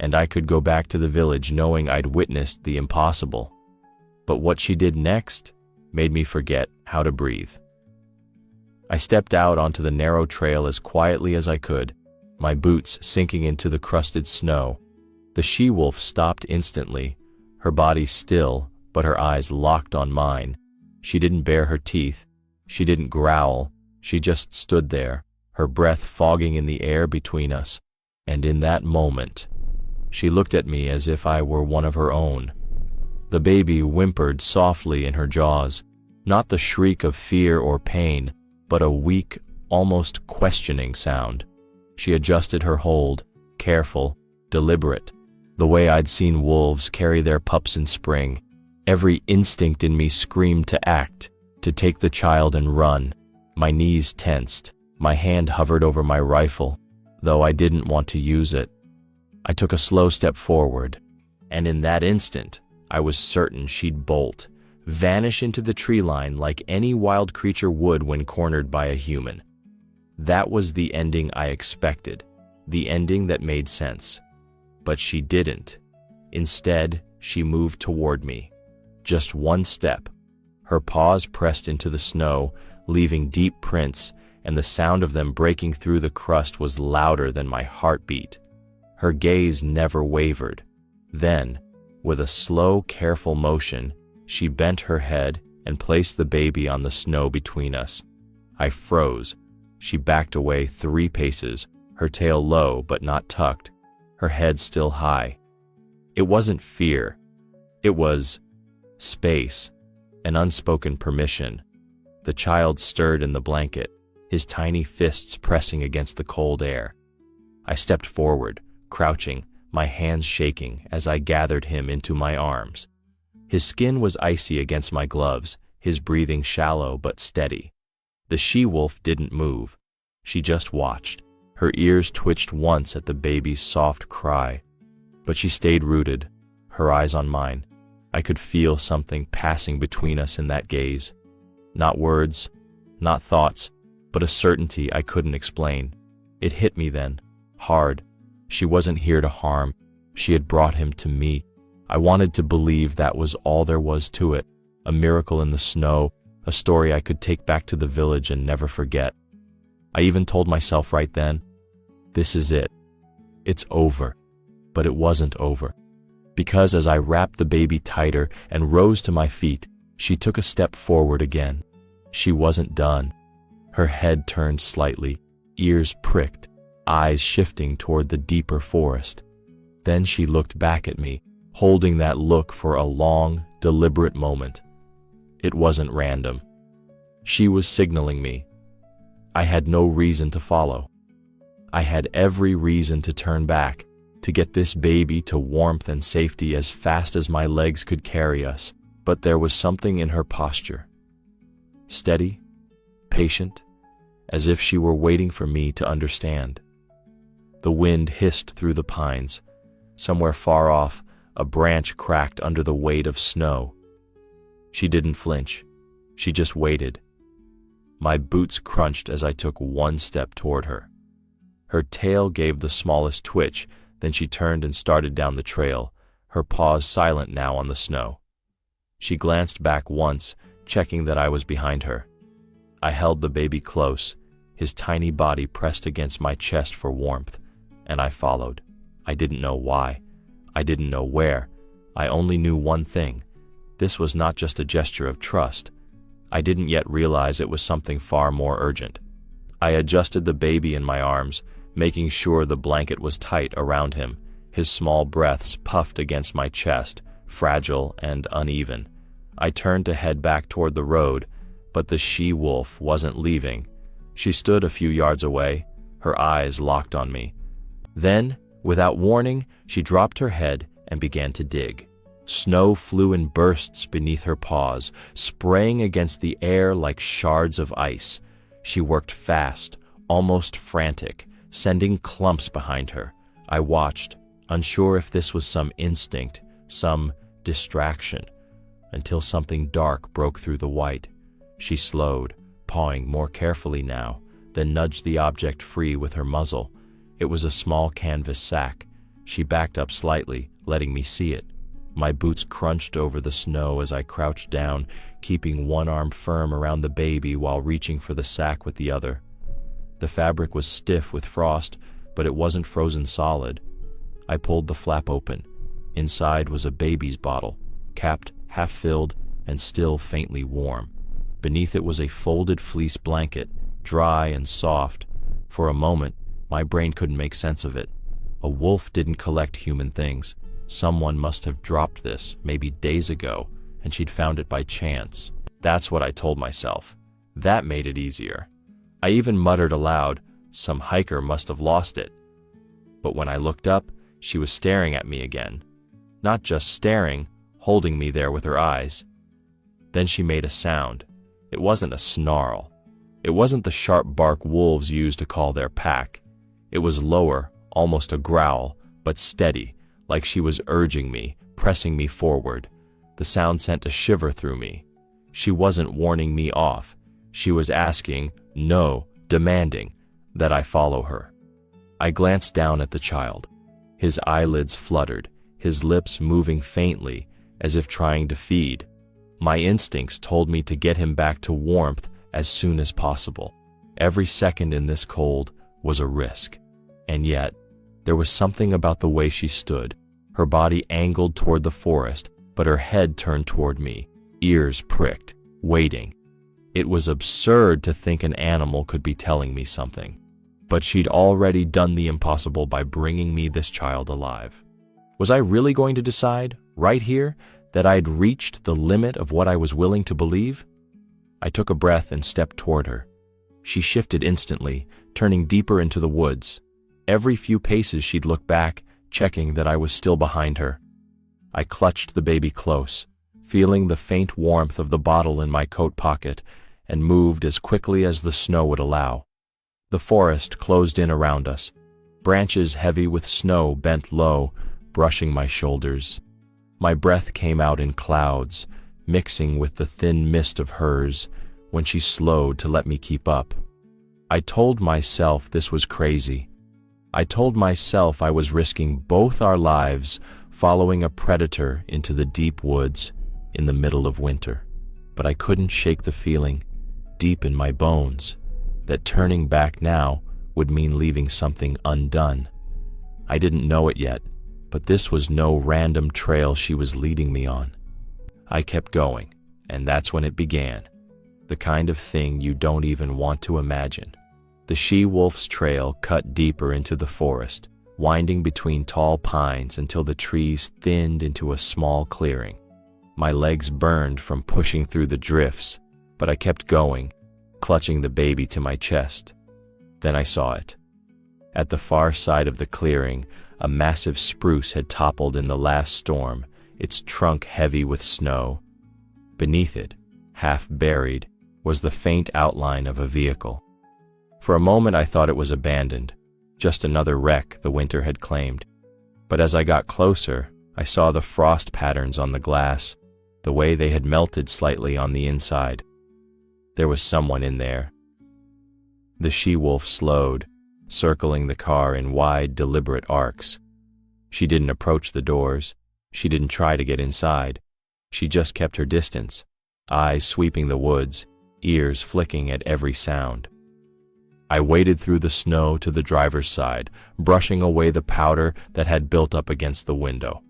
and I could go back to the village knowing I'd witnessed the impossible. But what she did next made me forget how to breathe. I stepped out onto the narrow trail as quietly as I could, my boots sinking into the crusted snow. The she-wolf stopped instantly, her body still, but her eyes locked on mine. She didn't bare her teeth. She didn't growl. She just stood there, her breath fogging in the air between us. And in that moment, she looked at me as if I were one of her own. The baby whimpered softly in her jaws, not the shriek of fear or pain, but a weak, almost questioning sound. She adjusted her hold, careful, deliberate, the way I'd seen wolves carry their pups in spring. Every instinct in me screamed to act, to take the child and run. My knees tensed, my hand hovered over my rifle, though I didn't want to use it. I took a slow step forward, and in that instant, I was certain she'd bolt, vanish into the tree line like any wild creature would when cornered by a human. That was the ending I expected, the ending that made sense. But she didn't. Instead, she moved toward me. Just one step. Her paws pressed into the snow, leaving deep prints, and the sound of them breaking through the crust was louder than my heartbeat. Her gaze never wavered. Then, with a slow, careful motion, she bent her head and placed the baby on the snow between us. I froze. She backed away 3 paces, her tail low but not tucked, her head still high. It wasn't fear. It was space, an unspoken permission. The child stirred in the blanket, his tiny fists pressing against the cold air. I stepped forward, crouching, my hands shaking as I gathered him into my arms. His skin was icy against my gloves, his breathing shallow but steady. The she-wolf didn't move. She just watched. Her ears twitched once at the baby's soft cry, but she stayed rooted, her eyes on mine. I could feel something passing between us in that gaze. Not words, not thoughts, but a certainty I couldn't explain. It hit me then, hard. She wasn't here to harm. She had brought him to me. I wanted to believe that was all there was to it, a miracle in the snow, a story I could take back to the village and never forget. I even told myself right then, this is it. It's over. But it wasn't over. Because as I wrapped the baby tighter and rose to my feet, she took a step forward again. She wasn't done. Her head turned slightly, ears pricked, eyes shifting toward the deeper forest. Then she looked back at me, holding that look for a long, deliberate moment. It wasn't random. She was signaling me. I had no reason to follow. I had every reason to turn back, to get this baby to warmth and safety as fast as my legs could carry us, but there was something in her posture. Steady, patient, as if she were waiting for me to understand. The wind hissed through the pines. Somewhere far off, a branch cracked under the weight of snow. She didn't flinch. She just waited. My boots crunched as I took one step toward her. Her tail gave the smallest twitch, then she turned and started down the trail, her paws silent now on the snow. She glanced back once, checking that I was behind her. I held the baby close, his tiny body pressed against my chest for warmth, and I followed. I didn't know why. I didn't know where. I only knew one thing. This was not just a gesture of trust. I didn't yet realize it was something far more urgent. I adjusted the baby in my arms, making sure the blanket was tight around him. His small breaths puffed against my chest, fragile and uneven. I turned to head back toward the road, but the she-wolf wasn't leaving. She stood a few yards away, her eyes locked on me. Then, without warning, she dropped her head and began to dig. Snow flew in bursts beneath her paws, spraying against the air like shards of ice. She worked fast, almost frantic, sending clumps behind her. I watched, unsure if this was some instinct, some distraction, until something dark broke through the white. She slowed, pawing more carefully now, then nudged the object free with her muzzle. It was a small canvas sack. She backed up slightly, letting me see it. My boots crunched over the snow as I crouched down, keeping one arm firm around the baby while reaching for the sack with the other. The fabric was stiff with frost, but it wasn't frozen solid. I pulled the flap open. Inside was a baby's bottle, capped, half-filled, and still faintly warm. Beneath it was a folded fleece blanket, dry and soft. For a moment, my brain couldn't make sense of it. A wolf didn't collect human things. Someone must have dropped this, maybe days ago, and she'd found it by chance. That's what I told myself. That made it easier. I even muttered aloud, some hiker must have lost it. But when I looked up, she was staring at me again. Not just staring, holding me there with her eyes. Then she made a sound. It wasn't a snarl. It wasn't the sharp bark wolves use to call their pack. It was lower, almost a growl, but steady, like she was urging me, pressing me forward. The sound sent a shiver through me. She wasn't warning me off. She was asking, no, demanding, that I follow her. I glanced down at the child. His eyelids fluttered, his lips moving faintly, as if trying to feed. My instincts told me to get him back to warmth as soon as possible. Every second in this cold was a risk. And yet, there was something about the way she stood, her body angled toward the forest, but her head turned toward me, ears pricked, waiting. It was absurd to think an animal could be telling me something. But she'd already done the impossible by bringing me this child alive. Was I really going to decide, right here, that I'd reached the limit of what I was willing to believe? I took a breath and stepped toward her. She shifted instantly, turning deeper into the woods. Every few paces she'd look back, checking that I was still behind her. I clutched the baby close, feeling the faint warmth of the bottle in my coat pocket, and moved as quickly as the snow would allow. The forest closed in around us. Branches heavy with snow bent low, brushing my shoulders. My breath came out in clouds, mixing with the thin mist of hers, when she slowed to let me keep up. I told myself this was crazy. I told myself I was risking both our lives following a predator into the deep woods in the middle of winter. But I couldn't shake the feeling, deep in my bones, that turning back now would mean leaving something undone. I didn't know it yet, but this was no random trail she was leading me on. I kept going, and that's when it began. The kind of thing you don't even want to imagine. The she-wolf's trail cut deeper into the forest, winding between tall pines until the trees thinned into a small clearing. My legs burned from pushing through the drifts, but I kept going, clutching the baby to my chest. Then I saw it. At the far side of the clearing, a massive spruce had toppled in the last storm, its trunk heavy with snow. Beneath it, half buried, was the faint outline of a vehicle. For a moment I thought it was abandoned, just another wreck the winter had claimed. But as I got closer, I saw the frost patterns on the glass, the way they had melted slightly on the inside. There was someone in there. The she-wolf slowed, circling the car in wide, deliberate arcs. She didn't approach the doors. She didn't try to get inside. She just kept her distance, eyes sweeping the woods, ears flicking at every sound. I waded through the snow to the driver's side, brushing away the powder that had built up against the window.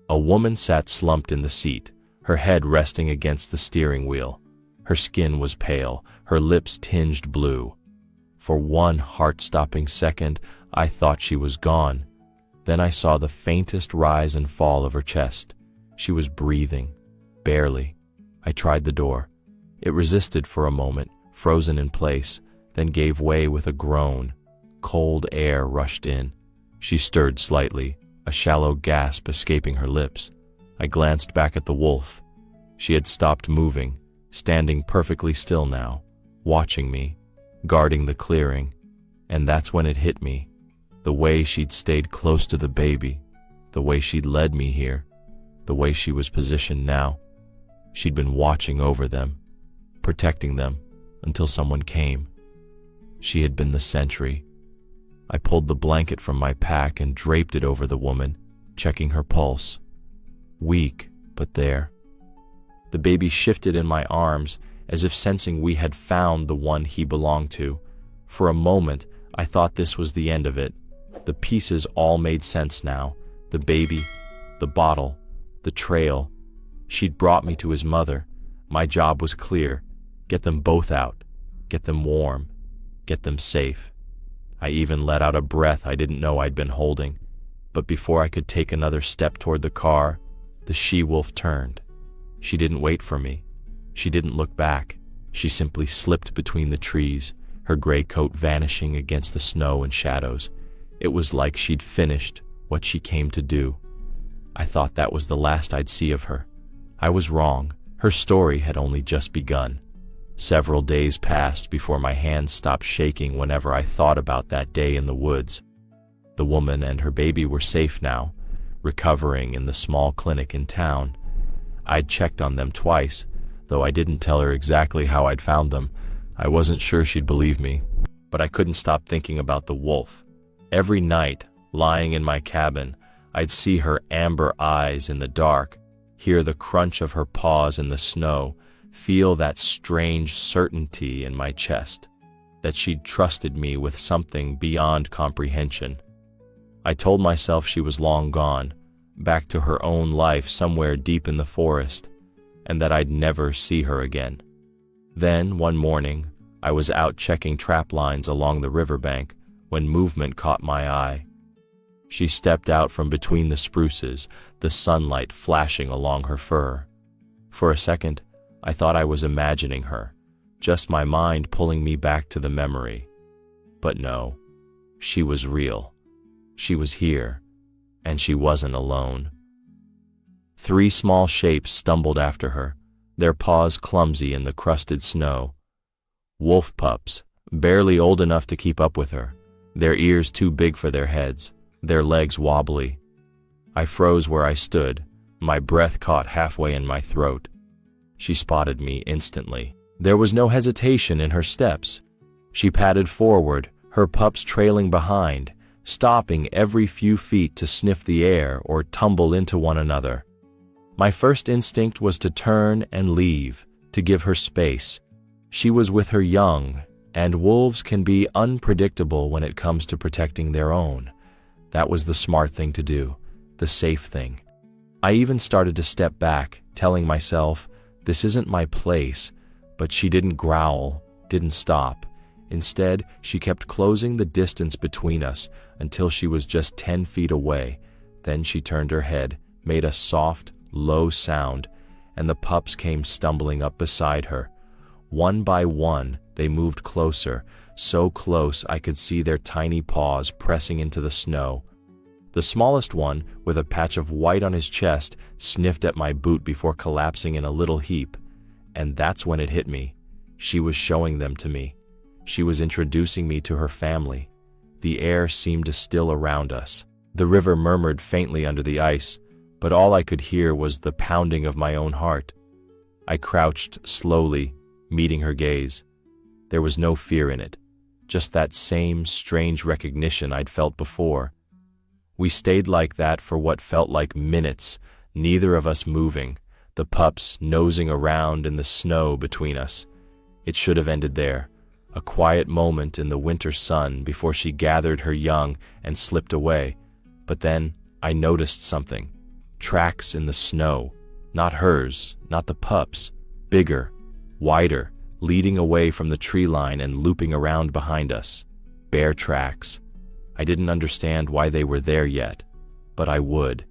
A woman sat slumped in the seat, her head resting against the steering wheel. Her skin was pale, her lips tinged blue. For one heart-stopping second, I thought she was gone. Then I saw the faintest rise and fall of her chest. She was breathing, barely. I tried the door. It resisted for a moment, frozen in place, then gave way with a groan. Cold air rushed in. She stirred slightly, a shallow gasp escaping her lips. I glanced back at the wolf. She had stopped moving, standing perfectly still now, watching me, guarding the clearing. And that's when it hit me. The way she'd stayed close to the baby, the way she'd led me here, the way she was positioned now. She'd been watching over them, protecting them, until someone came. She had been the sentry. I pulled the blanket from my pack and draped it over the woman, checking her pulse. Weak, but there. The baby shifted in my arms, as if sensing we had found the one he belonged to. For a moment, I thought this was the end of it. The pieces all made sense now. The baby, the bottle, the trail. She'd brought me to his mother. My job was clear. Get them both out. Get them warm. Get them safe. I even let out a breath I didn't know I'd been holding. But before I could take another step toward the car, the she-wolf turned. She didn't wait for me. She didn't look back. She simply slipped between the trees, her gray coat vanishing against the snow and shadows. It was like she'd finished what she came to do. I thought that was the last I'd see of her. I was wrong. Her story had only just begun. Several days passed before my hands stopped shaking whenever I thought about that day in the woods. The woman and her baby were safe now, recovering in the small clinic in town. I'd checked on them twice, though I didn't tell her exactly how I'd found them. I wasn't sure she'd believe me, but I couldn't stop thinking about the wolf. Every night, lying in my cabin, I'd see her amber eyes in the dark, hear the crunch of her paws in the snow, feel that strange certainty in my chest, that she'd trusted me with something beyond comprehension. I told myself she was long gone, back to her own life somewhere deep in the forest, and that I'd never see her again. Then, one morning, I was out checking trap lines along the riverbank when movement caught my eye. She stepped out from between the spruces, the sunlight flashing along her fur. For a second, I thought I was imagining her, just my mind pulling me back to the memory. But no, she was real. She was here, and she wasn't alone. 3 small shapes stumbled after her, their paws clumsy in the crusted snow. Wolf pups, barely old enough to keep up with her, their ears too big for their heads, their legs wobbly. I froze where I stood, my breath caught halfway in my throat. She spotted me instantly. There was no hesitation in her steps. She padded forward, her pups trailing behind, stopping every few feet to sniff the air or tumble into one another. My first instinct was to turn and leave, to give her space. She was with her young, and wolves can be unpredictable when it comes to protecting their own. That was the smart thing to do, the safe thing. I even started to step back, telling myself, this isn't my place, but she didn't growl, didn't stop. Instead, she kept closing the distance between us until she was just 10 feet away. Then she turned her head, made a soft, low sound, and the pups came stumbling up beside her. One by one, they moved closer, so close I could see their tiny paws pressing into the snow. The smallest one, with a patch of white on his chest, sniffed at my boot before collapsing in a little heap. And that's when it hit me. She was showing them to me. She was introducing me to her family. The air seemed to still around us. The river murmured faintly under the ice, but all I could hear was the pounding of my own heart. I crouched slowly, meeting her gaze. There was no fear in it, just that same strange recognition I'd felt before. We stayed like that for what felt like minutes, neither of us moving, the pups nosing around in the snow between us. It should have ended there, a quiet moment in the winter sun before she gathered her young and slipped away. But then I noticed something. Tracks in the snow. Not hers, not the pups. Bigger, wider, leading away from the tree line and looping around behind us. Bear tracks. I didn't understand why they were there yet, but I would.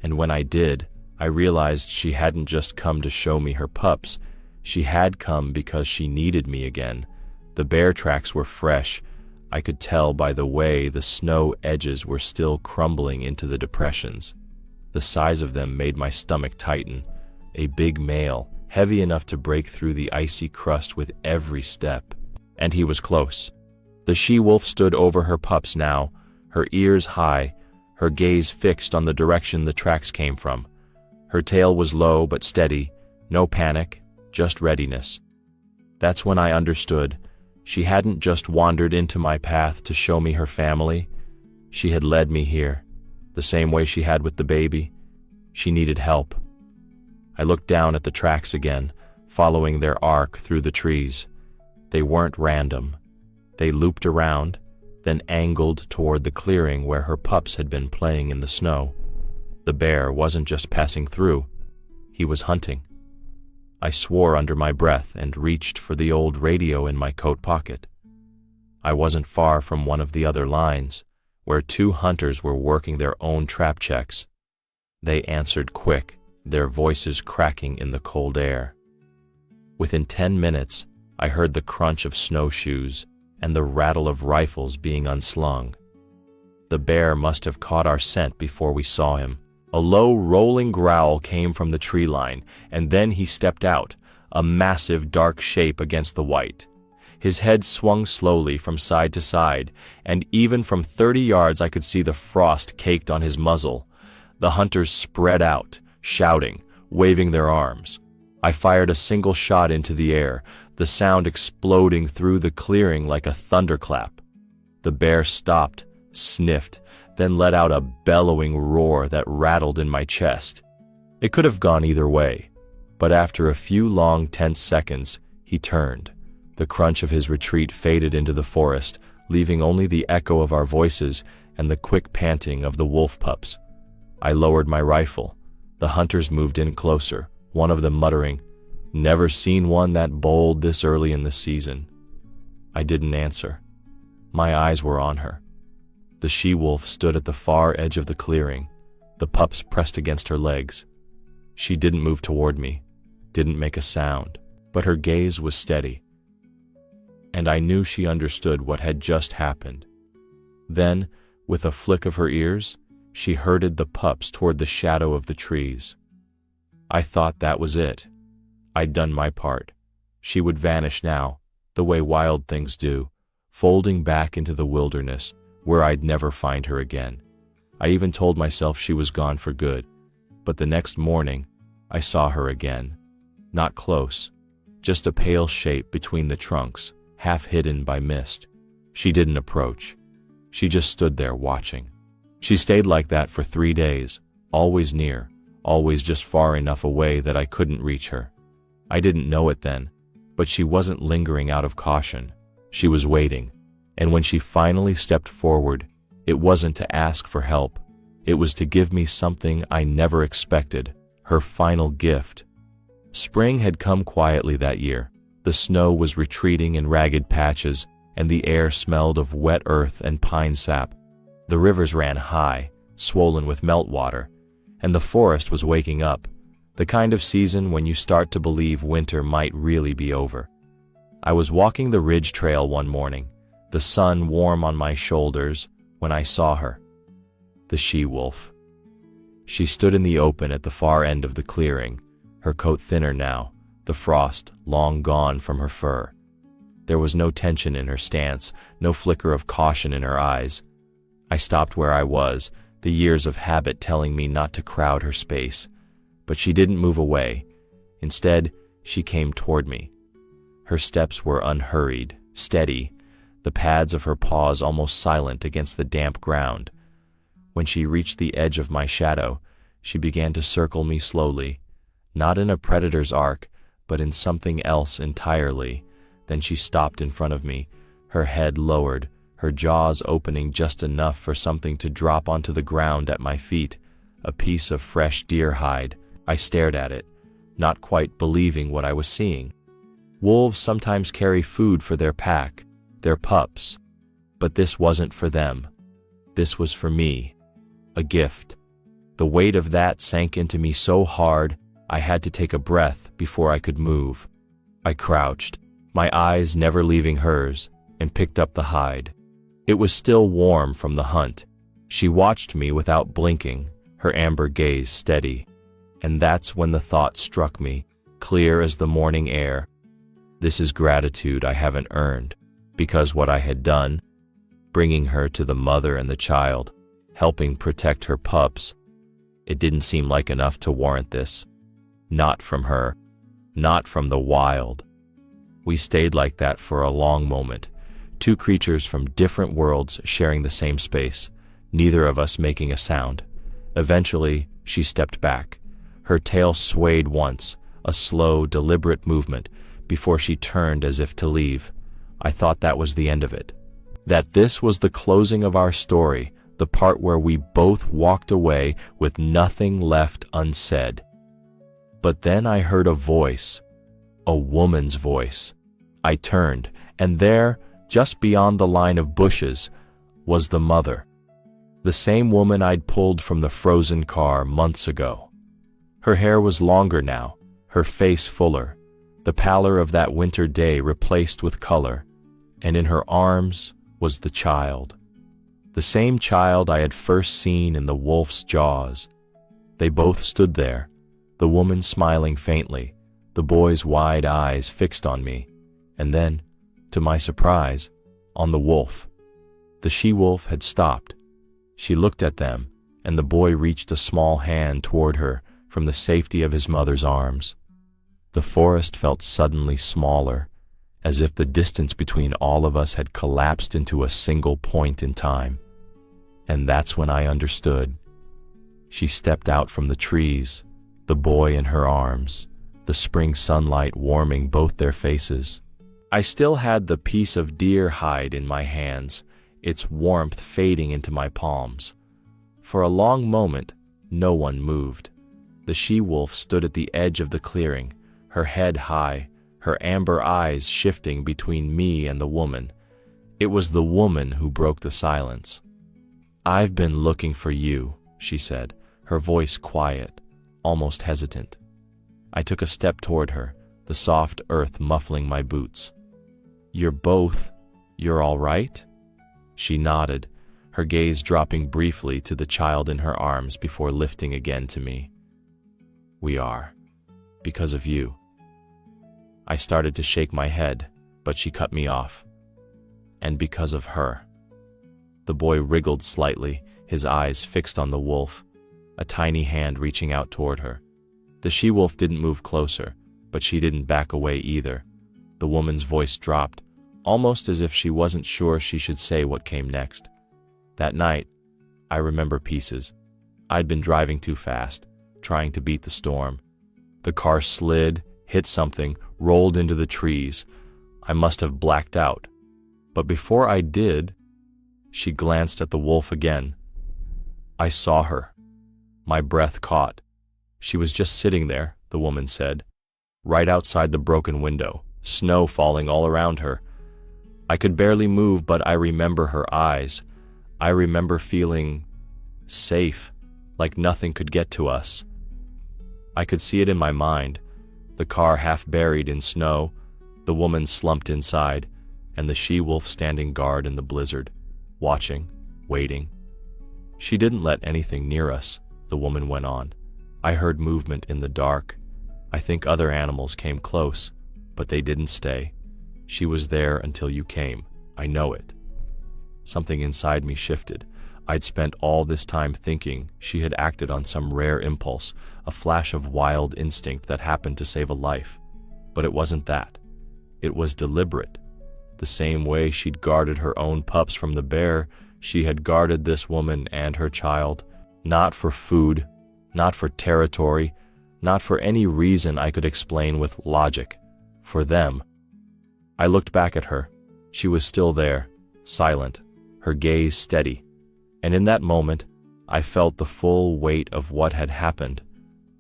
And when I did, I realized she hadn't just come to show me her pups. She had come because she needed me again. The bear tracks were fresh. I could tell by the way the snow edges were still crumbling into the depressions. The size of them made my stomach tighten. A big male, heavy enough to break through the icy crust with every step. And he was close. The she-wolf stood over her pups now, her ears high, her gaze fixed on the direction the tracks came from. Her tail was low but steady, no panic, just readiness. That's when I understood. She hadn't just wandered into my path to show me her family. She had led me here, the same way she had with the baby. She needed help. I looked down at the tracks again, following their arc through the trees. They weren't random. They looped around, then angled toward the clearing where her pups had been playing in the snow. The bear wasn't just passing through. He was hunting. I swore under my breath and reached for the old radio in my coat pocket. I wasn't far from one of the other lines, where 2 hunters were working their own trap checks. They answered quick, their voices cracking in the cold air. Within 10 minutes, I heard the crunch of snowshoes and the rattle of rifles being unslung. The bear must have caught our scent before we saw him. A low, rolling growl came from the tree line, and then he stepped out, a massive, dark shape against the white. His head swung slowly from side to side, and even from 30 yards I could see the frost caked on his muzzle. The hunters spread out, shouting, waving their arms. I fired a single shot into the air, the sound exploding through the clearing like a thunderclap. The bear stopped, sniffed, then let out a bellowing roar that rattled in my chest. It could have gone either way, but after a few long, tense seconds, he turned. The crunch of his retreat faded into the forest, leaving only the echo of our voices and the quick panting of the wolf pups. I lowered my rifle. The hunters moved in closer, one of them muttering, "Never seen one that bold this early in the season." I didn't answer. My eyes were on her. The she-wolf stood at the far edge of the clearing, the pups pressed against her legs. She didn't move toward me, didn't make a sound, but her gaze was steady. And I knew she understood what had just happened. Then, with a flick of her ears, she herded the pups toward the shadow of the trees. I thought that was it. I'd done my part. She would vanish now, the way wild things do, folding back into the wilderness, where I'd never find her again. I even told myself she was gone for good. But the next morning, I saw her again. Not close, just a pale shape between the trunks, half hidden by mist. She didn't approach. She just stood there watching. She stayed like that for 3 days, always near, always just far enough away that I couldn't reach her. I didn't know it then, but she wasn't lingering out of caution. She was waiting. And when she finally stepped forward, it wasn't to ask for help. It was to give me something I never expected, her final gift. Spring had come quietly that year. The snow was retreating in ragged patches, and the air smelled of wet earth and pine sap. The rivers ran high, swollen with meltwater, and the forest was waking up, the kind of season when you start to believe winter might really be over. I was walking the ridge trail one morning, the sun warm on my shoulders, when I saw her. The she-wolf. She stood in the open at the far end of the clearing, her coat thinner now, the frost long gone from her fur. There was no tension in her stance, no flicker of caution in her eyes. I stopped where I was, the years of habit telling me not to crowd her space. But she didn't move away. Instead, she came toward me. Her steps were unhurried, steady, the pads of her paws almost silent against the damp ground. When she reached the edge of my shadow, she began to circle me slowly, not in a predator's arc, but in something else entirely. Then she stopped in front of me, her head lowered, her jaws opening just enough for something to drop onto the ground at my feet, a piece of fresh deer hide. I stared at it, not quite believing what I was seeing. Wolves sometimes carry food for their pack, their pups, but this wasn't for them. This was for me, a gift. The weight of that sank into me so hard, I had to take a breath before I could move. I crouched, my eyes never leaving hers, and picked up the hide. It was still warm from the hunt. She watched me without blinking, her amber gaze steady. And that's when the thought struck me, clear as the morning air. This is gratitude I haven't earned, because what I had done, bringing her to the mother and the child, helping protect her pups, it didn't seem like enough to warrant this. Not from her, not from the wild. We stayed like that for a long moment, two creatures from different worlds sharing the same space, neither of us making a sound. Eventually, she stepped back. Her tail swayed once, a slow, deliberate movement, before she turned as if to leave. I thought that was the end of it. That this was the closing of our story, the part where we both walked away with nothing left unsaid. But then I heard a voice, a woman's voice. I turned, and there, just beyond the line of bushes, was the mother. The same woman I'd pulled from the frozen car months ago. Her hair was longer now, her face fuller, the pallor of that winter day replaced with color, and in her arms was the child. The same child I had first seen in the wolf's jaws. They both stood there, the woman smiling faintly, the boy's wide eyes fixed on me, and then, to my surprise, on the wolf. The she-wolf had stopped. She looked at them, and the boy reached a small hand toward her from the safety of his mother's arms. The forest felt suddenly smaller, as if the distance between all of us had collapsed into a single point in time. And that's when I understood. She stepped out from the trees, the boy in her arms, the spring sunlight warming both their faces. I still had the piece of deer hide in my hands, its warmth fading into my palms. For a long moment, no one moved. The she-wolf stood at the edge of the clearing, her head high, her amber eyes shifting between me and the woman. It was the woman who broke the silence. "I've been looking for you," she said, her voice quiet, almost hesitant. I took a step toward her, the soft earth muffling my boots. You're all right?" She nodded, her gaze dropping briefly to the child in her arms before lifting again to me. "We are. Because of you." I started to shake my head, but she cut me off. "And because of her." The boy wriggled slightly, his eyes fixed on the wolf, a tiny hand reaching out toward her. The she-wolf didn't move closer, but she didn't back away either. The woman's voice dropped, almost as if she wasn't sure she should say what came next. That night, I remember pieces. I'd been driving too fast, trying to beat the storm. The car slid, hit something, rolled into the trees. I must have blacked out. But before I did, she glanced at the wolf again. I saw her. My breath caught. She was just sitting there, the woman said, right outside the broken window, snow falling all around her. I could barely move, but I remember her eyes. I remember feeling safe, like nothing could get to us. I could see it in my mind, the car half buried in snow, the woman slumped inside, and the she-wolf standing guard in the blizzard, watching, waiting. She didn't let anything near us, the woman went on. I heard movement in the dark. I think other animals came close, but they didn't stay. She was there until you came. I know it. Something inside me shifted. I'd spent all this time thinking she had acted on some rare impulse, a flash of wild instinct that happened to save a life. But it wasn't that. It was deliberate. The same way she'd guarded her own pups from the bear, she had guarded this woman and her child, not for food, not for territory, not for any reason I could explain with logic. For them. I looked back at her. She was still there, silent, her gaze steady. And in that moment, I felt the full weight of what had happened.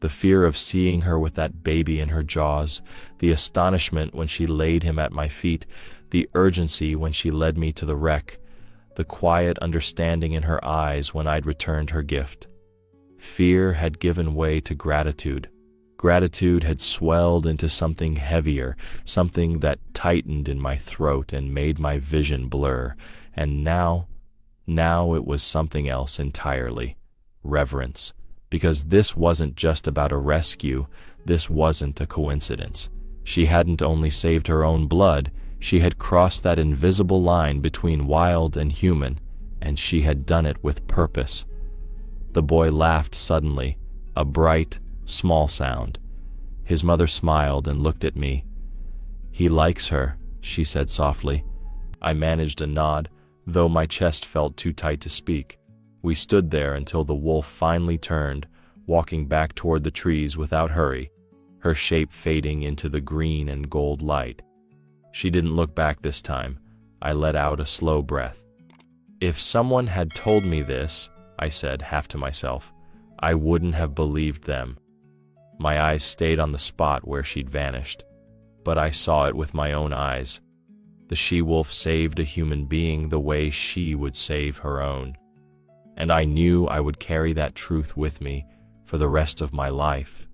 The fear of seeing her with that baby in her jaws, the astonishment when she laid him at my feet, the urgency when she led me to the wreck, the quiet understanding in her eyes when I'd returned her gift. Fear had given way to gratitude. Gratitude had swelled into something heavier, something that tightened in my throat and made my vision blur. And now it was something else entirely. Reverence. Because this wasn't just about a rescue, this wasn't a coincidence. She hadn't only saved her own blood, she had crossed that invisible line between wild and human, and she had done it with purpose. The boy laughed suddenly, a bright, small sound. His mother smiled and looked at me. "He likes her," she said softly. I managed a nod, though my chest felt too tight to speak. We stood there until the wolf finally turned, walking back toward the trees without hurry, her shape fading into the green and gold light. She didn't look back this time. I let out a slow breath. If someone had told me this, I said, half to myself, I wouldn't have believed them. My eyes stayed on the spot where she'd vanished, but I saw it with my own eyes. The she-wolf saved a human being the way she would save her own. And I knew I would carry that truth with me for the rest of my life.